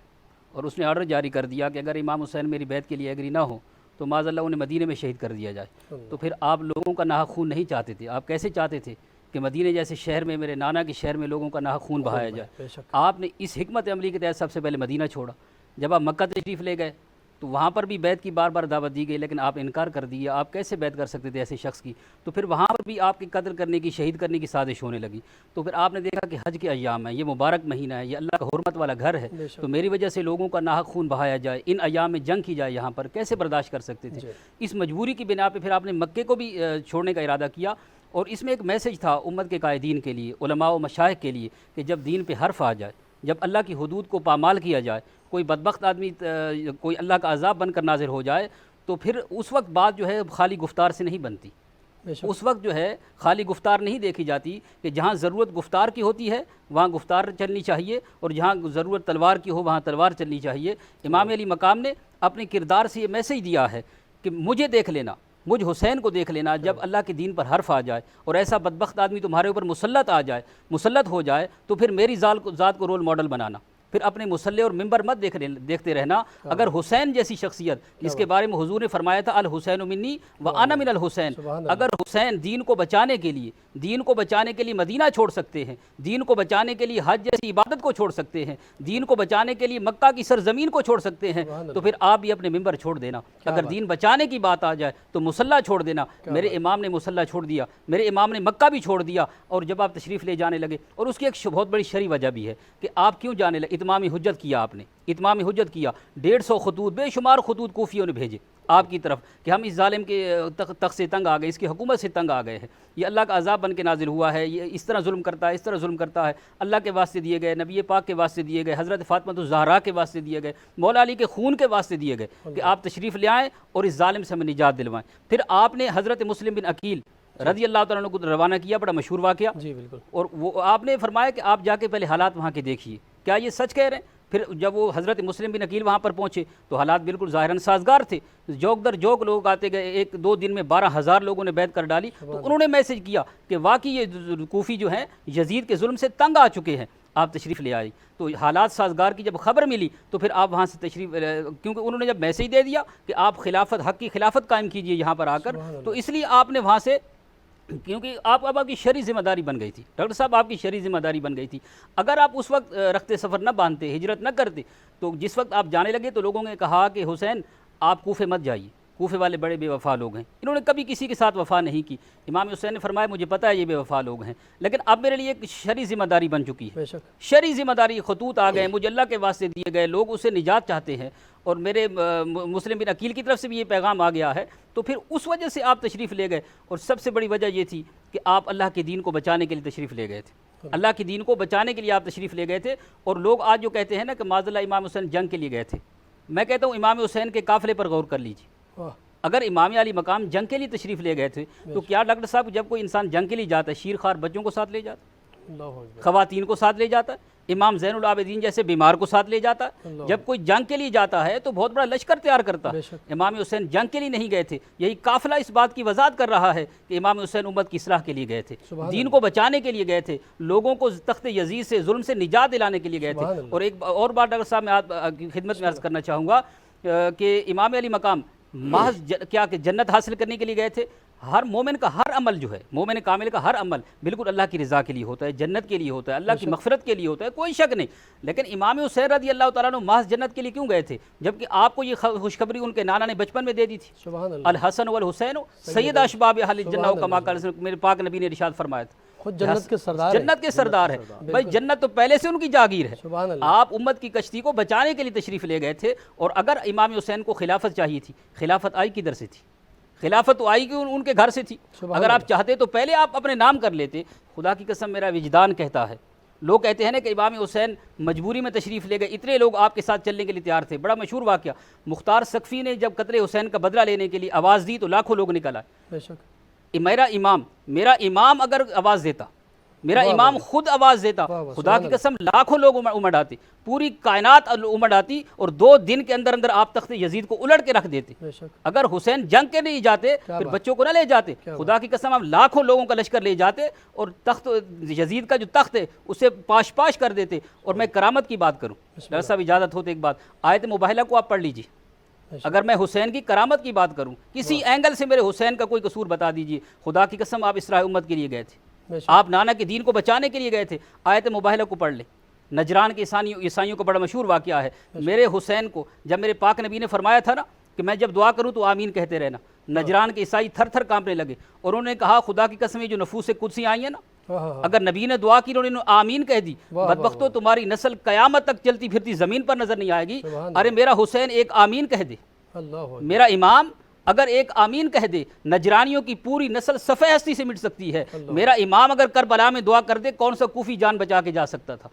اور اس نے آرڈر جاری کر دیا کہ اگر امام حسین میری بیعت کے لیے ایگری نہ ہو تو معاذ اللہ انہیں مدینے میں شہید کر دیا جائے۔ تو پھر آپ لوگوں کا ناحق خون نہیں چاہتے تھے، آپ کیسے چاہتے تھے کہ مدینے جیسے شہر میں، میرے نانا کے شہر میں لوگوں کا ناحق خون بہایا جائے؟ آپ نے اس حکمت عملی کے تحت سب سے پہلے مدینہ چھوڑا۔ جب آپ مکہ تشریف لے گئے تو وہاں پر بھی بیعت کی بار بار دعوت دی گئی، لیکن آپ انکار کر دیا۔ آپ کیسے بیعت کر سکتے تھے ایسے شخص کی؟ تو پھر وہاں پر بھی آپ کی قتل کرنے کی، شہید کرنے کی سازش ہونے لگی۔ تو پھر آپ نے دیکھا کہ حج کے ایام ہیں، یہ مبارک مہینہ ہے، یہ اللہ کا حرمت والا گھر ہے، تو میری وجہ سے لوگوں کا ناحق خون بہایا جائے، ان ایام میں جنگ کی جائے، یہاں پر کیسے برداشت کر سکتے تھے؟ اس مجبوری کی بنا پہ پھر آپ نے مکے کو بھی چھوڑنے کا ارادہ کیا، اور اس میں ایک میسج تھا امت کے قائدین کے لیے، علماء و مشائخ کے لیے، کہ جب دین پہ حرف آ جائے، جب اللہ کی حدود کو پامال کیا جائے، کوئی بدبخت آدمی کوئی اللہ کا عذاب بن کر نازل ہو جائے، تو پھر اس وقت بات جو ہے خالی گفتار سے نہیں بنتی۔ اس وقت جو ہے خالی گفتار نہیں دیکھی جاتی، کہ جہاں ضرورت گفتار کی ہوتی ہے وہاں گفتار چلنی چاہیے، اور جہاں ضرورت تلوار کی ہو وہاں تلوار چلنی چاہیے۔ امام علی مقام نے اپنے کردار سے یہ میسج دیا ہے کہ مجھے دیکھ لینا، مجھ حسین کو دیکھ لینا، جب اللہ کے دین پر حرف آ جائے اور ایسا بدبخت آدمی تمہارے اوپر مسلط آ جائے، مسلط ہو جائے، تو پھر میری ذات کو رول ماڈل بنانا، پھر اپنے مسلح اور ممبر مت دیکھتے رہنا۔ اگر حسین جیسی شخصیت جس کے بارے میں حضور نے فرمایا تھا الحسین منی وانا من الحسین، اگر حسین دین کو بچانے کے لیے مدینہ چھوڑ سکتے ہیں، دین کو بچانے کے لیے حج جیسی عبادت کو چھوڑ سکتے ہیں، دین کو بچانے کے لیے مکہ کی سرزمین کو چھوڑ سکتے ہیں، تو پھر آپ بھی اپنے ممبر چھوڑ دینا۔ اگر دین بچانے کی بات آ جائے تو مسلح چھوڑ دینا۔ میرے امام نے مسلح چھوڑ دیا، میرے امام نے مکہ بھی چھوڑ دیا، اور جب آپ تشریف لے جانے لگے، اور اس کی ایک بہت بڑی شرعی وجہ بھی ہے کہ آپ کیوں جانے لگے، اتمام حجت کیا آپ نے، اتمام حجت کیا، 150 خطوط، بے شمار خطوط کوفیوں نے بھیجے آپ کی طرف کہ ہم اس ظالم کے تخت سے تنگ آ گئے، اس کی حکومت سے تنگ آ گئے ہیں، یہ اللہ کا عذاب بن کے نازل ہوا ہے، یہ اس طرح ظلم کرتا ہے، اس طرح ظلم کرتا ہے، اللہ کے واسطے دیے گئے، نبی پاک کے واسطے دیے گئے، حضرت فاطمہ الزہرا کے واسطے دیے گئے، مولا علی کے خون کے واسطے دیے گئے کہ آپ تشریف لے آئیں اور اس ظالم سے ہمیں نجات دلوائیں۔ پھر آپ نے حضرت مسلم بن عقیل رضی اللہ تعالیٰ عنہ کو روانہ کیا، بڑا مشہور واقعہ، جی بالکل، اور وہ آپ نے فرمایا کہ آپ جا کے پہلے حالات وہاں کے دیکھیے، کیا یہ سچ کہہ رہے ہیں؟ پھر جب وہ حضرت مسلم بن عقیل وہاں پر پہنچے تو حالات بالکل ظاہراً سازگار تھے، جوک در جوک لوگ آتے گئے، 1-2 دن میں 12,000 لوگوں نے بیعت کر ڈالی، تو انہوں نے میسج کیا کہ واقعی یہ کوفی جو ہیں یزید کے ظلم سے تنگ آ چکے ہیں، آپ تشریف لے آئی۔ تو حالات سازگار کی جب خبر ملی تو پھر آپ وہاں سے تشریف، کیونکہ انہوں نے جب میسج دے دیا کہ آپ خلافت، حق کی خلافت قائم کیجئے یہاں پر آ کر، تو اس لیے آپ نے وہاں سے، کیونکہ آپ کی شرعی ذمہ داری بن گئی تھی، ڈاکٹر صاحب آپ کی شرعی ذمہ داری بن گئی تھی، اگر آپ اس وقت رخت سفر نہ باندھتے، ہجرت نہ کرتے، تو جس وقت آپ جانے لگے تو لوگوں نے کہا کہ حسین آپ کوفے مت جائیے، کوفے والے بڑے بے وفا لوگ ہیں، انہوں نے کبھی کسی کے ساتھ وفا نہیں کی۔ امام حسین نے فرمایا مجھے پتہ ہے یہ بے وفا لوگ ہیں، لیکن اب میرے لیے ایک شرعی ذمہ داری بن چکی ہے، بے شک، شرعی ذمہ داری، خطوط آ گئے، مجھے اللہ کے واسطے دیے گئے، لوگ اسے نجات چاہتے ہیں، اور میرے مسلم بن عقیل کی طرف سے بھی یہ پیغام آ گیا ہے، تو پھر اس وجہ سے آپ تشریف لے گئے، اور سب سے بڑی وجہ یہ تھی کہ آپ اللہ کے دین کو بچانے کے لیے تشریف لے گئے تھے، اللہ کے دین کو بچانے کے لیے آپ تشریف لے گئے تھے۔ اور لوگ آج جو کہتے ہیں نا کہ معاذ اللہ امام حسین جنگ کے لیے گئے تھے، میں کہتا ہوں امام حسین کے قافلے پر غور کر لیجیے، واہ، اگر امام علی مقام جنگ کے لیے تشریف لے گئے تھے تو کیا ڈاکٹر صاحب جب کوئی انسان جنگ کے لیے جاتا ہے شیر خوار بچوں کو ساتھ لے جاتا ہے، اللہ اکبر، خواتین کو ساتھ لے جاتا ہے، امام زین العابدین جیسے بیمار کو ساتھ لے جاتا ہے، جب کوئی جنگ کے لیے جاتا ہے تو بہت بڑا لشکر تیار کرتا ہے۔ بے شک، امام حسین جنگ کے لیے نہیں گئے تھے، یہی قافلہ اس بات کی وضاحت کر رہا ہے کہ امام حسین امت کی اصلاح کے لیے گئے تھے، سبحان دین کو بچانے کے لیے گئے تھے، لوگوں کو تخت یزید سے، ظلم سے نجات دلانے کے لیے گئے تھے۔ سبحان اللہ۔ اور ایک اور بات ڈاکٹر صاحب میں آپ کی خدمت میں عرض کرنا چاہوں گا کہ امام علی مقام محض کیا کہ جنت حاصل کرنے کے لیے گئے تھے؟ ہر مومن کا ہر عمل جو ہے، مومن کامل کا ہر عمل بالکل اللہ کی رضا کے لیے ہوتا ہے، جنت کے لیے ہوتا ہے، اللہ کی مغفرت کے لیے ہوتا ہے، کوئی شک نہیں۔ لیکن امام حسین رضی اللہ تعالیٰ عنہ محض جنت کے لیے کیوں گئے تھے جبکہ آپ کو یہ خوشخبری ان کے نانا نے بچپن میں دے دی تھی؟ سبحان اللہ، الحسن والحسین سید اشباب اہل الجنہ کما قال میرے پاک نبی نے ارشاد فرمایا تھا، خود جنت کے سردار ہیں، جنت کے سردار ہے بھائی، جنت تو پہلے سے ان کی جاگیر ہے۔ سبحان اللہ، آپ امت کی کشتی کو بچانے کے لیے تشریف لے گئے تھے، اور اگر امام حسین کو خلافت چاہیے تھی، خلافت آئی کدھر سے تھی؟ خلافت تو آئی کہ ان کے گھر سے تھی، اگر آپ چاہتے تو پہلے آپ اپنے نام کر لیتے۔ خدا کی قسم میرا وجدان کہتا ہے، لوگ کہتے ہیں نا کہ امام حسین مجبوری میں تشریف لے گئے، اتنے لوگ آپ کے ساتھ چلنے کے لیے تیار تھے۔ بڑا مشہور واقعہ، مختار سقفی نے جب قتل حسین کا بدلہ لینے کے لیے آواز دی تو لاکھوں لوگ نکل آئے۔ بے شک، میرا امام اگر آواز دیتا، میرا امام خود آواز دیتا، خدا کی قسم لاکھوں لوگ امڑ آتے، پوری کائنات امڑ آتی، اور 2 دن کے اندر اندر آپ تخت یزید کو الٹ کے رکھ دیتے۔ بے شک، اگر حسین جنگ کے نہیں جاتے پھر بچوں کو نہ لے جاتے، خدا کی قسم آپ لاکھوں لوگوں کا لشکر لے جاتے اور تخت یزید کا جو تخت ہے اسے پاش پاش کر دیتے۔ اور میں کرامت کی بات کروں، ڈاکٹر صاحب اجازت ہوتے ایک بات، آیت مباہلہ کو آپ پڑھ لیجیے، اگر میں حسین کی کرامت کی بات کروں، کسی اینگل سے میرے حسین کا کوئی قصور بتا دیجیے، خدا کی قسم آپ اصلاح امت کے لیے گئے تھے، آپ نانا کے دین کو بچانے کے لیے گئے تھے۔ آیت مباہلہ کو پڑھ لیں، نجران کے عیسائیوں کا بڑا مشہور واقعہ ہے، میرے حسین کو جب میرے پاک نبی نے فرمایا تھا نا کہ میں جب دعا کروں تو آمین کہتے رہنا، نجران کے عیسائی تھر تھر کانپنے لگے، اور انہوں نے کہا خدا کی قسم یہ جو نفوس قدسی آئی ہیں نا، اگر نبی نے دعا کی انہوں نے آمین کہہ دی، بدبختو تمہاری نسل قیامت تک چلتی پھرتی زمین پر نظر نہیں آئے گی۔ ارے میرا حسین ایک آمین کہہ دے، میرا امام اگر ایک آمین کہہ دے، نجرانیوں کی پوری نسل صفحہ ہستی سے مٹ سکتی ہے۔ میرا امام اگر کربلا میں دعا کر دے، کون سا کوفی جان بچا کے جا سکتا تھا؟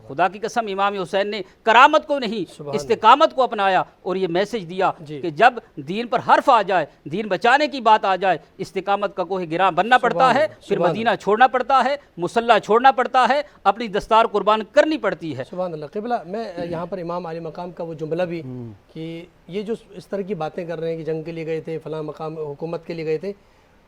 خدا کی قسم امام حسین نے کرامت کو نہیں استقامت کو اپنایا، اور یہ میسج دیا کہ جب دین پر حرف آ جائے، دین بچانے کی بات آ جائے، استقامت کا کوئی گراں بننا پڑتا ہے، پھر مدینہ چھوڑنا پڑتا ہے، مصلی چھوڑنا پڑتا ہے، اپنی دستار قربان کرنی پڑتی ہے۔ سبحان اللہ۔ قبلہ میں یہاں پر امام علی مقام کا وہ جملہ بھی کہ یہ جو اس طرح کی باتیں کر رہے ہیں کہ جنگ کے لیے گئے تھے، فلاں مقام حکومت کے لیے گئے تھے،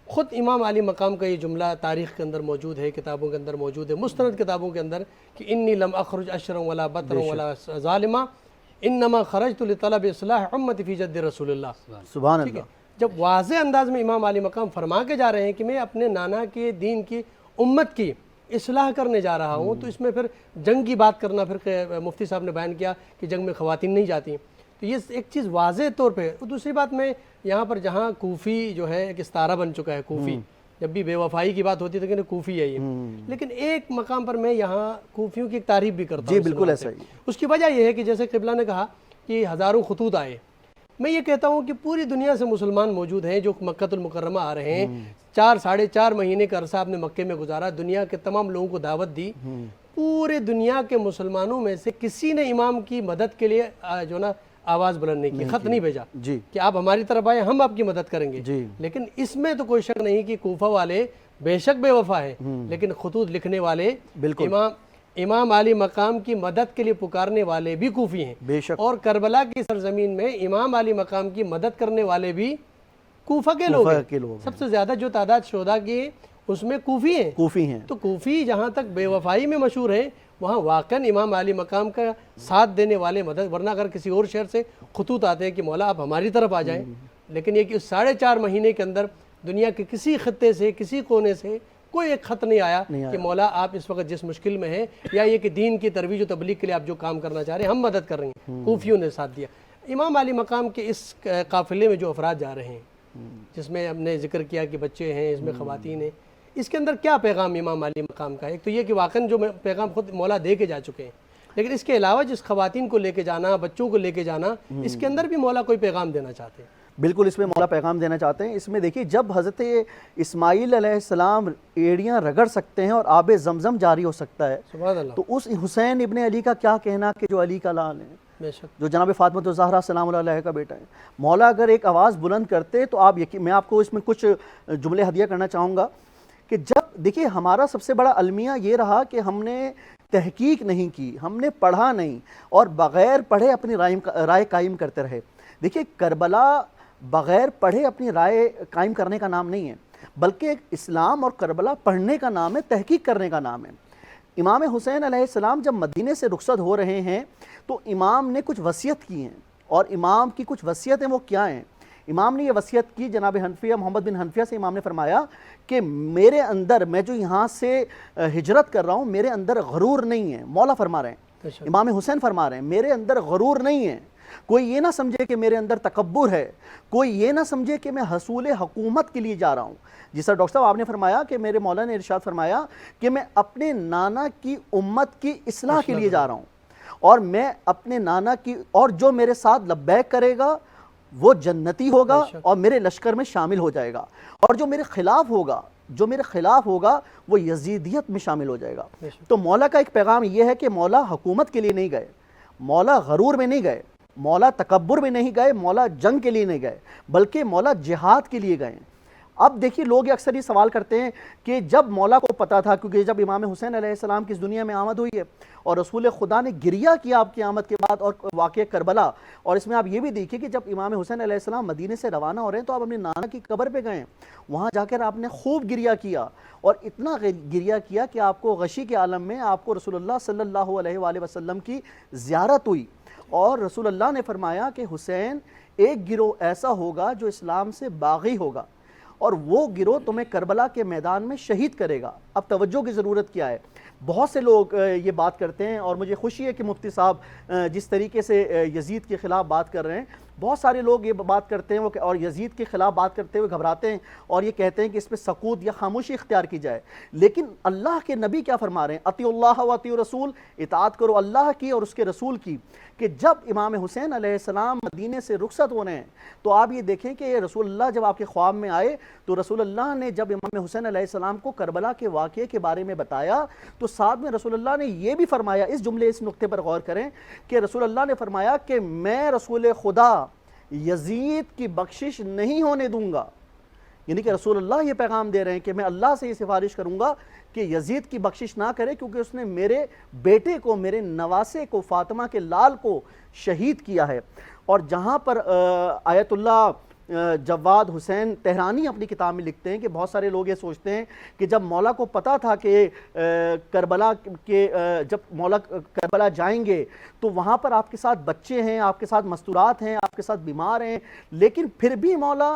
خود امام علی مقام کا یہ جملہ تاریخ کے اندر موجود ہے، کتابوں کے اندر موجود ہے، مستند کتابوں کے اندر کہ انی لم اخرج اشرا ولا بطرا ولا ظالما انما خرجت لطلب اصلاح امتی فی جد رسول اللہ۔ سبحان اللہ۔ جب واضح انداز میں امام علی مقام فرما کے جا رہے ہیں کہ میں اپنے نانا کے دین کی امت کی اصلاح کرنے جا رہا ہوں، تو اس میں پھر جنگ کی بات کرنا، پھر مفتی صاحب نے بیان کیا کہ جنگ میں خواتین نہیں جاتی، تو یہ ایک چیز واضح طور پہ۔ دوسری بات میں یہاں پر جہاں کوفی جو ہے ایک استعارہ بن چکا ہے کوفی، جب بھی بے وفائی کی بات ہوتی ہے تو کہتے ہیں کوفی ہے یہ. لیکن ایک مقام پر میں یہاں کوفیوں کی ایک تعریف بھی کرتا ہوں. جی بالکل ایسا ہی. اس کی وجہ یہ ہے کہ جیسے قبلہ نے کہا کہ ہزاروں خطوط آئے، میں یہ کہتا ہوں کہ پوری دنیا سے مسلمان موجود ہیں جو مکہ المکرمہ آ رہے ہیں. 4-4.5 مہینے کا عرصہ آپ نے مکے میں گزارا، دنیا کے تمام لوگوں کو دعوت دی. پورے دنیا کے مسلمانوں میں سے کسی نے امام کی مدد کے لیے جو نا آواز بلند نہیں کی، خط نہیں بھیجا جی کہ آپ ہماری طرف آئے، ہم آپ کی مدد کریں گے. جی لیکن اس میں تو کوئی شک نہیں کہ کوفہ والے بے شک بے وفا ہیں، لیکن خطوط لکھنے والے بالکل امام علی مقام کی مدد کے لیے پکارنے والے بھی کوفی ہیں. بے شک. اور کربلا کی سرزمین میں امام علی مقام کی مدد کرنے والے بھی کوفہ کے لوگ ہیں. سب سے زیادہ جو تعداد شہداء کی ہے اس میں کوفی ہیں. کوفی ہیں. تو کوفی جہاں تک بے وفائی میں مشہور ہیں، وہاں واقعاً امام علی مقام کا ساتھ دینے والے مدد، ورنہ اگر کسی اور شہر سے خطوط آتے ہیں کہ مولا آپ ہماری طرف آ جائیں، لیکن یہ کہ 4.5 مہینے کے اندر دنیا کے کسی خطے سے کسی کونے سے کوئی ایک خط نہیں آیا کہ مولا آپ اس وقت جس مشکل میں ہیں، یا یہ کہ دین کی ترویج و تبلیغ کے لیے آپ جو کام کرنا چاہ رہے ہیں ہم مدد کر رہے ہیں. کوفیوں نے ساتھ دیا. امام علی مقام کے اس قافلے میں جو افراد جا رہے ہیں، جس میں ہم نے ذکر کیا کہ بچے ہیں، اس میں خواتین ہیں، اس کے اندر کیا پیغام امام علی مقام کا ہے؟ ایک تو یہ کہ واقعاً جو پیغام خود مولا دے کے جا چکے ہیں، لیکن اس کے علاوہ جس خواتین کو لے کے جانا، بچوں کو لے کے جانا، اس کے اندر بھی مولا کوئی پیغام دینا چاہتے ہیں. بالکل اس میں مولا پیغام دینا چاہتے ہیں. اس میں دیکھیے جب حضرت اسماعیل علیہ السلام ایڑیاں رگڑ سکتے ہیں اور آب زمزم جاری ہو سکتا ہے، سبحان اللہ. تو اس حسین ابن علی کا کیا کہنا کہ جو علی کا لال ہے، بے شک. جو جناب فاطمہ الزہرا سلام اللہ علیہ کا بیٹا ہے. مولا اگر ایک آواز بلند کرتے تو آپ میں آپ کو اس میں کچھ جملے ہدیہ کرنا چاہوں گا کہ جب دیکھیے ہمارا سب سے بڑا المیہ یہ رہا کہ ہم نے تحقیق نہیں کی، ہم نے پڑھا نہیں، اور بغیر پڑھے اپنی رائے قائم کرتے رہے. دیکھیے کربلا بغیر پڑھے اپنی رائے قائم کرنے کا نام نہیں ہے، بلکہ اسلام اور کربلا پڑھنے کا نام ہے، تحقیق کرنے کا نام ہے. امام حسین علیہ السلام جب مدینے سے رخصت ہو رہے ہیں تو امام نے کچھ وصیت کی ہیں، اور امام کی کچھ وصیتیں وہ کیا ہیں؟ امام نے یہ وصیت کی جناب حنفیہ محمد بن حنفیہ سے. امام نے فرمایا کہ میرے اندر، میں جو یہاں سے ہجرت کر رہا ہوں، میرے اندر غرور نہیں ہے. مولا فرما رہے ہیں، امام حسین فرما رہے ہیں میرے اندر غرور نہیں ہے. کوئی یہ نہ سمجھے کہ میرے اندر تکبر ہے، کوئی یہ نہ سمجھے کہ میں حصول حکومت کے لیے جا رہا ہوں. جس طرح ڈاکٹر صاحب آپ نے فرمایا کہ میرے مولا نے ارشاد فرمایا کہ میں اپنے نانا کی امت کی اصلاح کے لیے جا رہا ہوں، اور میں اپنے نانا کی، اور جو میرے ساتھ لبیک کرے گا وہ جنتی ہوگا اور میرے لشکر میں شامل ہو جائے گا، اور جو میرے خلاف ہوگا وہ یزیدیت میں شامل ہو جائے گا. تو مولا کا ایک پیغام یہ ہے کہ مولا حکومت کے لیے نہیں گئے، مولا غرور میں نہیں گئے، مولا تکبر میں نہیں گئے، مولا جنگ کے لیے نہیں گئے، بلکہ مولا جہاد کے لیے گئے. اب دیکھیے لوگ اکثر یہ سوال کرتے ہیں کہ جب مولا کو پتا تھا، کیونکہ جب امام حسین علیہ السلام کی اس دنیا میں آمد ہوئی ہے اور رسول خدا نے گریہ کیا آپ کی آمد کے بعد، اور واقعہ کربلا، اور اس میں آپ یہ بھی دیکھیے کہ جب امام حسین علیہ السلام مدینے سے روانہ ہو رہے ہیں تو آپ اپنے نانا کی قبر پہ گئے، وہاں جا کر آپ نے خوب گریہ کیا، اور اتنا گریہ کیا کہ آپ کو غشی کے عالم میں آپ کو رسول اللہ صلی اللہ علیہ وآلہ وسلم کی زیارت ہوئی، اور رسول اللہ نے فرمایا کہ حسین ایک گروہ ایسا ہوگا جو اسلام سے باغی ہوگا، اور وہ گروہ تمہیں کربلا کے میدان میں شہید کرے گا. اب توجہ کی ضرورت کیا ہے؟ بہت سے لوگ یہ بات کرتے ہیں، اور مجھے خوشی ہے کہ مفتی صاحب جس طریقے سے یزید کے خلاف بات کر رہے ہیں، بہت سارے لوگ یہ بات کرتے ہیں اور یزید کے خلاف بات کرتے ہوئے گھبراتے ہیں اور یہ کہتے ہیں کہ اس پہ سکوت یا خاموشی اختیار کی جائے. لیکن اللہ کے نبی کیا فرما رہے ہیں؟ اطیعوا اللہ و اطیعوا الرسول، اطاعت کرو اللہ کی اور اس کے رسول کی. کہ جب امام حسین علیہ السلام مدینے سے رخصت ہونے ہیں تو آپ یہ دیکھیں کہ رسول اللہ جب آپ کے خواب میں آئے تو رسول اللہ نے جب امام حسین علیہ السلام کو کربلا کے واقعے کے بارے میں بتایا تو ساتھ میں رسول اللہ نے یہ بھی فرمایا، اس جملے اس نقطے پر غور کریں کہ رسول اللہ نے فرمایا کہ میں رسول خدا یزید کی بخشش نہیں ہونے دوں گا. یعنی کہ رسول اللہ یہ پیغام دے رہے ہیں کہ میں اللہ سے یہ سفارش کروں گا کہ یزید کی بخشش نہ کرے، کیونکہ اس نے میرے بیٹے کو، میرے نواسے کو، فاطمہ کے لال کو شہید کیا ہے. اور جہاں پر آیت اللہ جواد حسین تہرانی اپنی کتاب میں لکھتے ہیں کہ بہت سارے لوگ یہ سوچتے ہیں کہ جب مولا کو پتا تھا کہ کربلا کے جب مولا کربلا جائیں گے تو وہاں پر آپ کے ساتھ بچے ہیں، آپ کے ساتھ مستورات ہیں، آپ کے ساتھ بیمار ہیں، لیکن پھر بھی مولا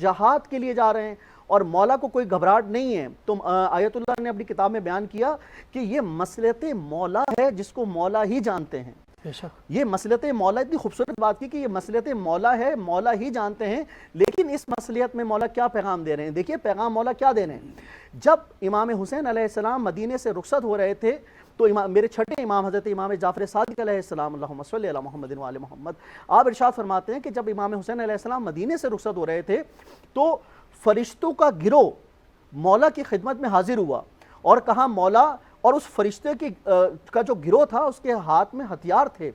جہاد کے لیے جا رہے ہیں اور مولا کو کوئی گھبراہٹ نہیں ہے. تو آیت اللہ نے اپنی کتاب میں بیان کیا کہ یہ مصلحت مولا ہے جس کو مولا ہی جانتے ہیں. بے شک یہ مصلحت مولا، اتنی خوبصورت بات کی کہ یہ مصلحت مولا ہے، مولا ہی جانتے ہیں، لیکن اس مصلحت میں مولا کیا پیغام دے رہے ہیں؟ دیکھیے پیغام مولا کیا دے رہے ہیں۔ جب امام حسین علیہ السلام مدینے سے رخصت ہو رہے تھے تو میرے چھٹے امام حضرت امام جعفر صادق علیہ السلام، اللہم صلی علی محمد و آل محمد، آپ ارشاد فرماتے ہیں کہ جب امام حسین علیہ السلام مدینے سے رخصت ہو رہے تھے تو فرشتوں کا گروہ مولا کی خدمت میں حاضر ہوا اور کہا مولا، اور اس فرشتے کا جو گروہ تھا اس کے ہاتھ میں ہتھیار تھے،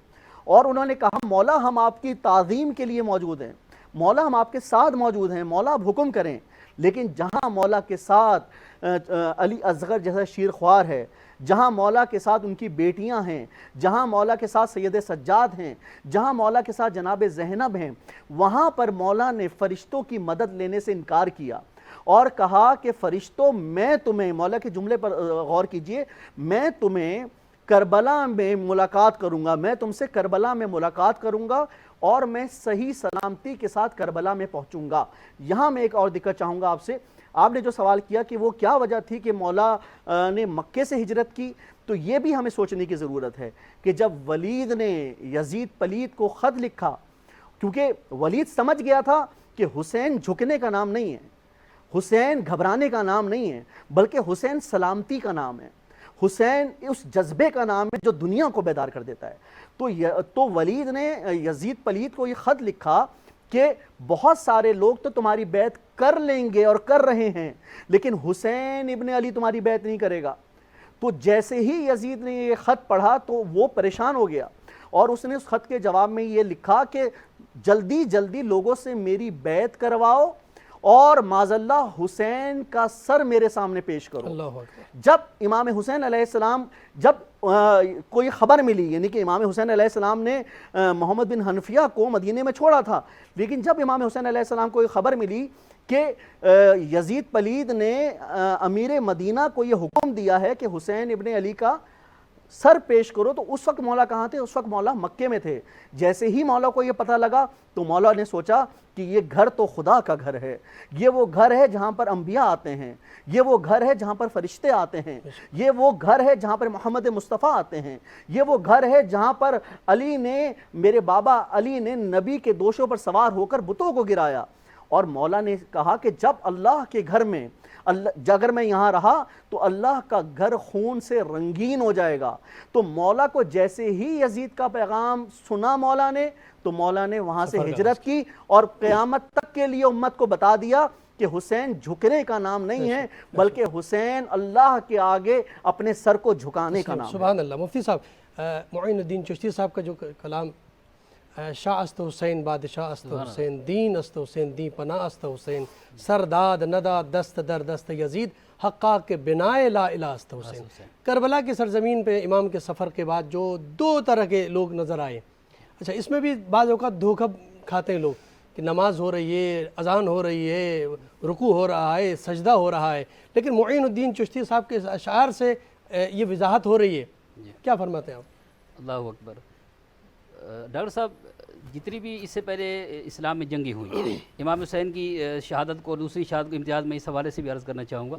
اور انہوں نے کہا مولا ہم آپ کی تعظیم کے لیے موجود ہیں، مولا ہم آپ کے ساتھ موجود ہیں، مولا آپ حکم کریں۔ لیکن جہاں مولا کے ساتھ علی اصغر جیسا شیر خوار ہے، جہاں مولا کے ساتھ ان کی بیٹیاں ہیں، جہاں مولا کے ساتھ سید سجاد ہیں، جہاں مولا کے ساتھ جناب زینب ہیں، وہاں پر مولا نے فرشتوں کی مدد لینے سے انکار کیا اور کہا کہ فرشتوں میں تمہیں، مولا کے جملے پر غور کیجئے، میں تمہیں کربلا میں ملاقات کروں گا، میں تم سے کربلا میں ملاقات کروں گا اور میں صحیح سلامتی کے ساتھ کربلا میں پہنچوں گا۔ یہاں میں ایک اور ذکر چاہوں گا آپ سے، آپ نے جو سوال کیا کہ وہ کیا وجہ تھی کہ مولا نے مکے سے ہجرت کی، تو یہ بھی ہمیں سوچنے کی ضرورت ہے کہ جب ولید نے یزید پلید کو خط لکھا، کیونکہ ولید سمجھ گیا تھا کہ حسین جھکنے کا نام نہیں ہے، حسین گھبرانے کا نام نہیں ہے، بلکہ حسین سلامتی کا نام ہے، حسین اس جذبے کا نام ہے جو دنیا کو بیدار کر دیتا ہے۔ تو ولید نے یزید پلید کو یہ خط لکھا کہ بہت سارے لوگ تو تمہاری بیعت کر لیں گے اور کر رہے ہیں، لیکن حسین ابن علی تمہاری بیعت نہیں کرے گا۔ تو جیسے ہی یزید نے یہ خط پڑھا تو وہ پریشان ہو گیا اور اس نے اس خط کے جواب میں یہ لکھا کہ جلدی جلدی لوگوں سے میری بیعت کرواؤ اور معاذ اللہ حسین کا سر میرے سامنے پیش کرو۔ اللہ اکبر۔ جب امام حسین علیہ السلام، جب کوئی خبر ملی، یعنی کہ امام حسین علیہ السلام نے محمد بن حنفیہ کو مدینے میں چھوڑا تھا، لیکن جب امام حسین علیہ السلام کو یہ خبر ملی کہ یزید پلید نے امیر مدینہ کو یہ حکم دیا ہے کہ حسین ابن علی کا سر پیش کرو، تو اس وقت مولا کہاں تھے؟ اس وقت مولا مکے میں تھے۔ جیسے ہی مولا کو یہ پتہ لگا تو مولا نے سوچا کہ یہ گھر تو خدا کا گھر ہے، یہ وہ گھر ہے جہاں پر انبیاء آتے ہیں، یہ وہ گھر ہے جہاں پر فرشتے آتے ہیں، یہ وہ گھر ہے جہاں پر محمد مصطفیٰ آتے ہیں، یہ وہ گھر ہے جہاں پر علی نے، میرے بابا علی نے نبی کے دوشوں پر سوار ہو کر بتوں کو گرایا۔ اور مولا نے کہا کہ جب اللہ کے گھر میں اگر میں یہاں رہا تو اللہ کا گھر خون سے رنگین ہو جائے گا۔ تو مولا کو جیسے ہی یزید کا پیغام سنا مولا نے تو مولا نے وہاں سے ہجرت کی اور قیامت تک کے لیے امت کو بتا دیا کہ حسین جھکنے کا نام نہیں ہے، بلکہ حسین اللہ کے آگے اپنے سر کو جھکانے کا نام ہے۔ سبحان اللہ۔ مفتی صاحب، معین الدین چشتی صاحب کا جو کلام، شاہ است حسین بادشاہ است حسین، دین است حسین دی پناہ است حسین، سرداد ندا دست در دست یزید، حقا کے بنائے لا الہ است حسین۔ کربلا کی سرزمین پہ امام کے سفر کے بعد جو دو طرح کے لوگ نظر آئے، اچھا اس میں بھی بعض اوقات دھوکہ کھاتے ہیں لوگ کہ نماز ہو رہی ہے، اذان ہو رہی ہے، رکوع ہو رہا ہے، سجدہ ہو رہا ہے، لیکن معین الدین چشتی صاحب کے اشعار سے یہ وضاحت ہو رہی ہے، کیا فرماتے ہیں آپ؟ اللہ اکبر۔ ڈاکٹر صاحب، جتنی بھی اس سے پہلے اسلام میں جنگیں ہوئی، امام حسین کی شہادت کو، دوسری شہادت کو امتیاز میں اس حوالے سے بھی عرض کرنا چاہوں گا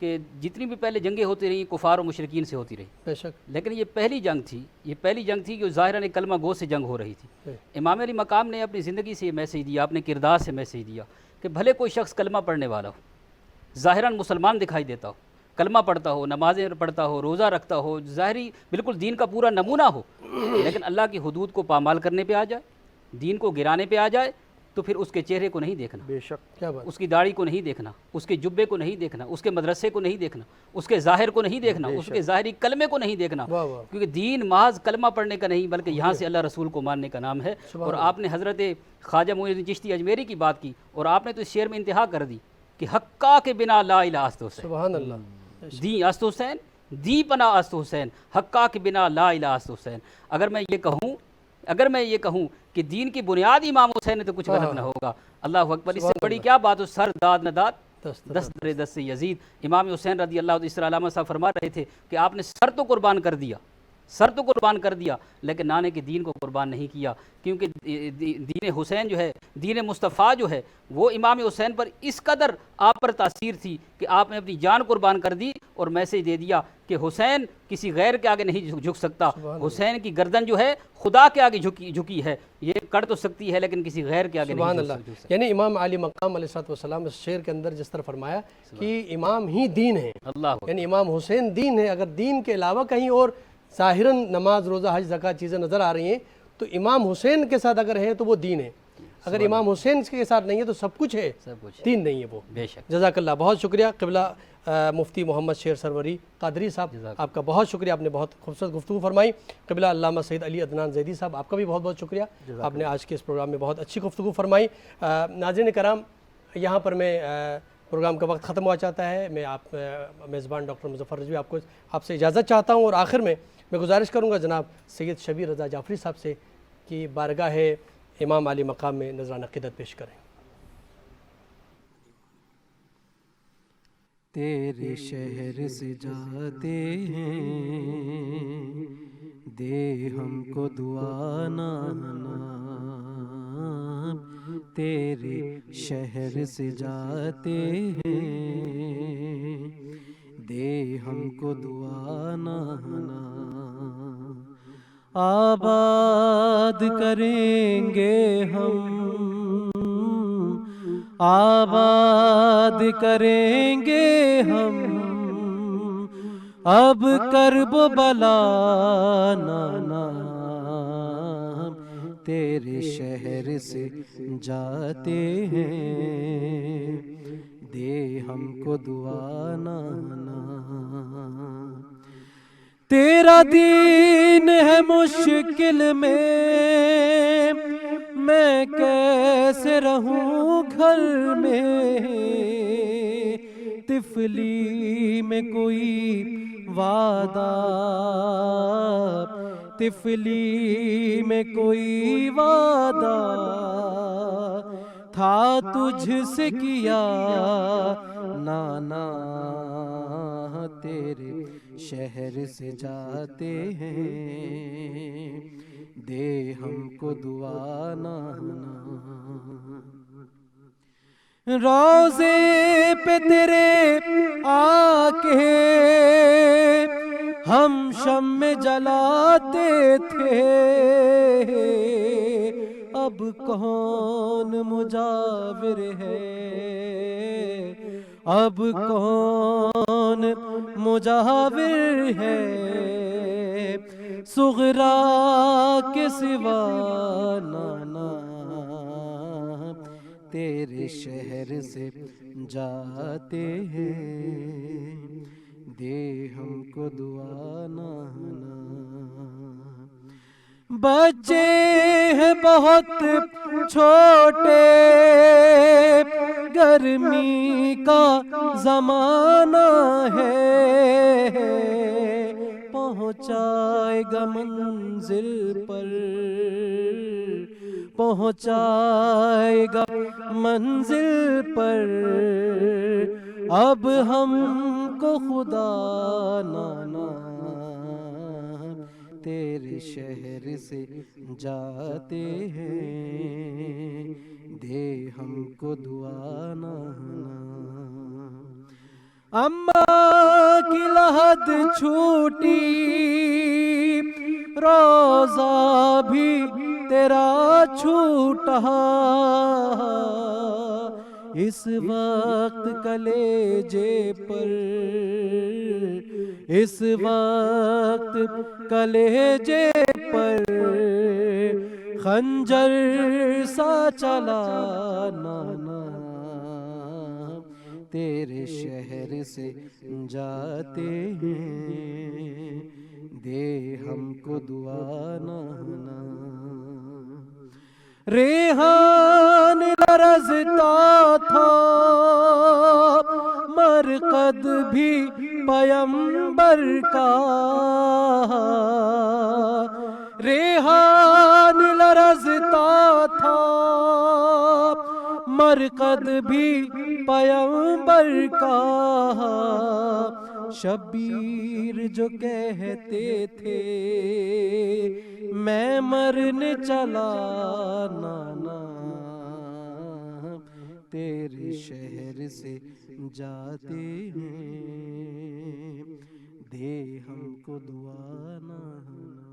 کہ جتنی بھی پہلے جنگیں ہوتی رہیں کفار و مشرکین سے ہوتی رہی، بے شک، لیکن یہ پہلی جنگ تھی کہ ظاہراً ایک کلمہ گو سے جنگ ہو رہی تھی۔ امام علی مقام نے اپنی زندگی سے یہ میسیج دیا، اپنے کردار سے میسیج دیا کہ بھلے کوئی شخص کلمہ پڑھنے والا ہو، ظاہراً مسلمان دکھائی دیتا ہو، کلمہ پڑھتا ہو، نمازیں پڑھتا ہو، روزہ رکھتا ہو، ظاہری بالکل دین کا پورا نمونہ ہو، لیکن اللہ کی حدود کو پامال کرنے پہ آ جائے، دین کو گرانے پہ آ جائے، تو پھر اس کے چہرے کو نہیں دیکھنا، بے شک، کیا بات، اس کی داڑھی کو نہیں دیکھنا، اس کے جبے کو نہیں دیکھنا، اس کے مدرسے کو نہیں دیکھنا، اس کے ظاہر کو نہیں دیکھنا، اس کے ظاہری کلمے کو نہیں دیکھنا، واہ واہ، کیونکہ دین محض کلمہ پڑھنے کا نہیں بلکہ یہاں سے اللہ رسول کو ماننے کا نام ہے۔ اور آپ نے حضرت خواجہ معین الدین چشتی اجمیری کی بات کی اور آپ نے تو اس شعر میں انتہا کر دی کہ حقا کے بنا لا الہ است حسین، سبحان اللہ، دی است حسین، دی پناہ است حسین، حقا کے بنا لا الہ است حسین۔ اگر میں یہ کہوں کہ دین کی بنیاد امام حسین ہے تو کچھ غلط نہ ہوگا۔ اللہ اکبر، اس سے بڑی کیا بات ہو، سر داد نہ داد دست در دست یزید۔ امام حسین رضی اللہ عنہ، اس طرح علامہ صاحب فرما رہے تھے کہ آپ نے سر تو قربان کر دیا لیکن نانے کے دین کو قربان نہیں کیا، کیونکہ دین حسین جو ہے، دین مصطفیٰ جو ہے، وہ امام حسین پر اس قدر آپ پر تاثیر تھی کہ آپ نے اپنی جان قربان کر دی اور میسیج دے دیا کہ کہ حسین کسی غیر کے آگے نہیں جھک سکتا، حسین کی گردن جو ہے خدا کے آگے جھکی ہے، یہ کر تو سکتی ہے لیکن کسی غیر کے آگے سبحان نہیں اللہ. جھک سکتی. یعنی امام علی مقام علیہ الصلوۃ والسلام اس شعر کے اندر جس طرح فرمایا کہ امام ہی دین ہے، اللہ یعنی امام حسین دین ہے. اگر دین کے علاوہ کہیں اور ظاہراً نماز روزہ حج زکوٰۃ چیزیں نظر آ رہی ہیں تو امام حسین کے ساتھ اگر ہیں تو وہ دین ہے. اگر امام حسین کے ساتھ نہیں ہے تو سب کچھ ہے، سب کچھ دین نہیں ہے وہ. بے شک. جزاک اللہ، بہت شکریہ. قبلہ مفتی محمد شیر سروری قادری صاحب، آپ کا بہت شکریہ، آپ نے بہت خوبصورت گفتگو فرمائی. قبلہ علامہ سید علی عدنان زیدی صاحب، آپ کا بھی بہت بہت شکریہ، آپ نے آج کے اس پروگرام میں بہت اچھی گفتگو فرمائی. ناظرین کرام، یہاں پر میں پروگرام کا وقت ختم ہوا چاہتا ہے. میں آپ میزبان ڈاکٹر مظفر رضوی آپ سے اجازت چاہتا ہوں، اور آخر میں گزارش کروں گا جناب سید شبیر رضا جعفری صاحب سے کہ بارگاہ امام علی مقام میں نذرانہ عقیدت پیش کریں. تیرے شہر سے جاتے ہیں، دے ہم کو دعا نانا. تیرے شہر سے جاتے ہیں، دے ہم کو دعا نانا. آباد کریں گے ہم، آباد کریں گے ہم، اب کرب و بلا نانا. تیرے شہر سے جاتے ہیں، دے ہم کو دعا نانا. تیرا دین ہے مشکل میں کیسے رہوں گھر میں. طفلی میں کوئی وعدہ، طفلی میں کوئی وعدہ تھا تجھ سے کیا نانا. تیرے شہر سے جاتے ہیں، دے ہم کو دعا نانا. روضے پہ تیرے آ کے ہم شمع جلاتے تھے، اب کون مجاور ہے، اب کون مجاور ہے صغرا کے سوا نانا. تیرے شہر سے جاتے ہیں، دے ہم کو دعا نانا. بچے ہیں بہت چھوٹے، گرمی کا زمانہ ہے، پہنچائے گا منزل پر، پہنچائے گا منزل پر. اب ہم کو خدا نانا. تیرے شہر سے جاتے ہیں، دے ہم کو دعا نانا. اماں کی لحد چھوٹی، روزہ بھی تیرا چھوٹا. اس وقت کلیجے پر، اس وقت کلیجے پر خنجر سا چلا نانا. تیرے شہر سے جاتے ہیں، دے ہم کو دعا نانا. ریحان لرزتا تھا، مرقد بھی پیمبر کا. ریحان لرزتا تھا، مرقد بھی پیمبر کا. شبیر جو کہتے تھے میں مرنے چلا نانا. تیرے شہر سے جاتے ہیں، دے ہم کو دعا نہ ہونا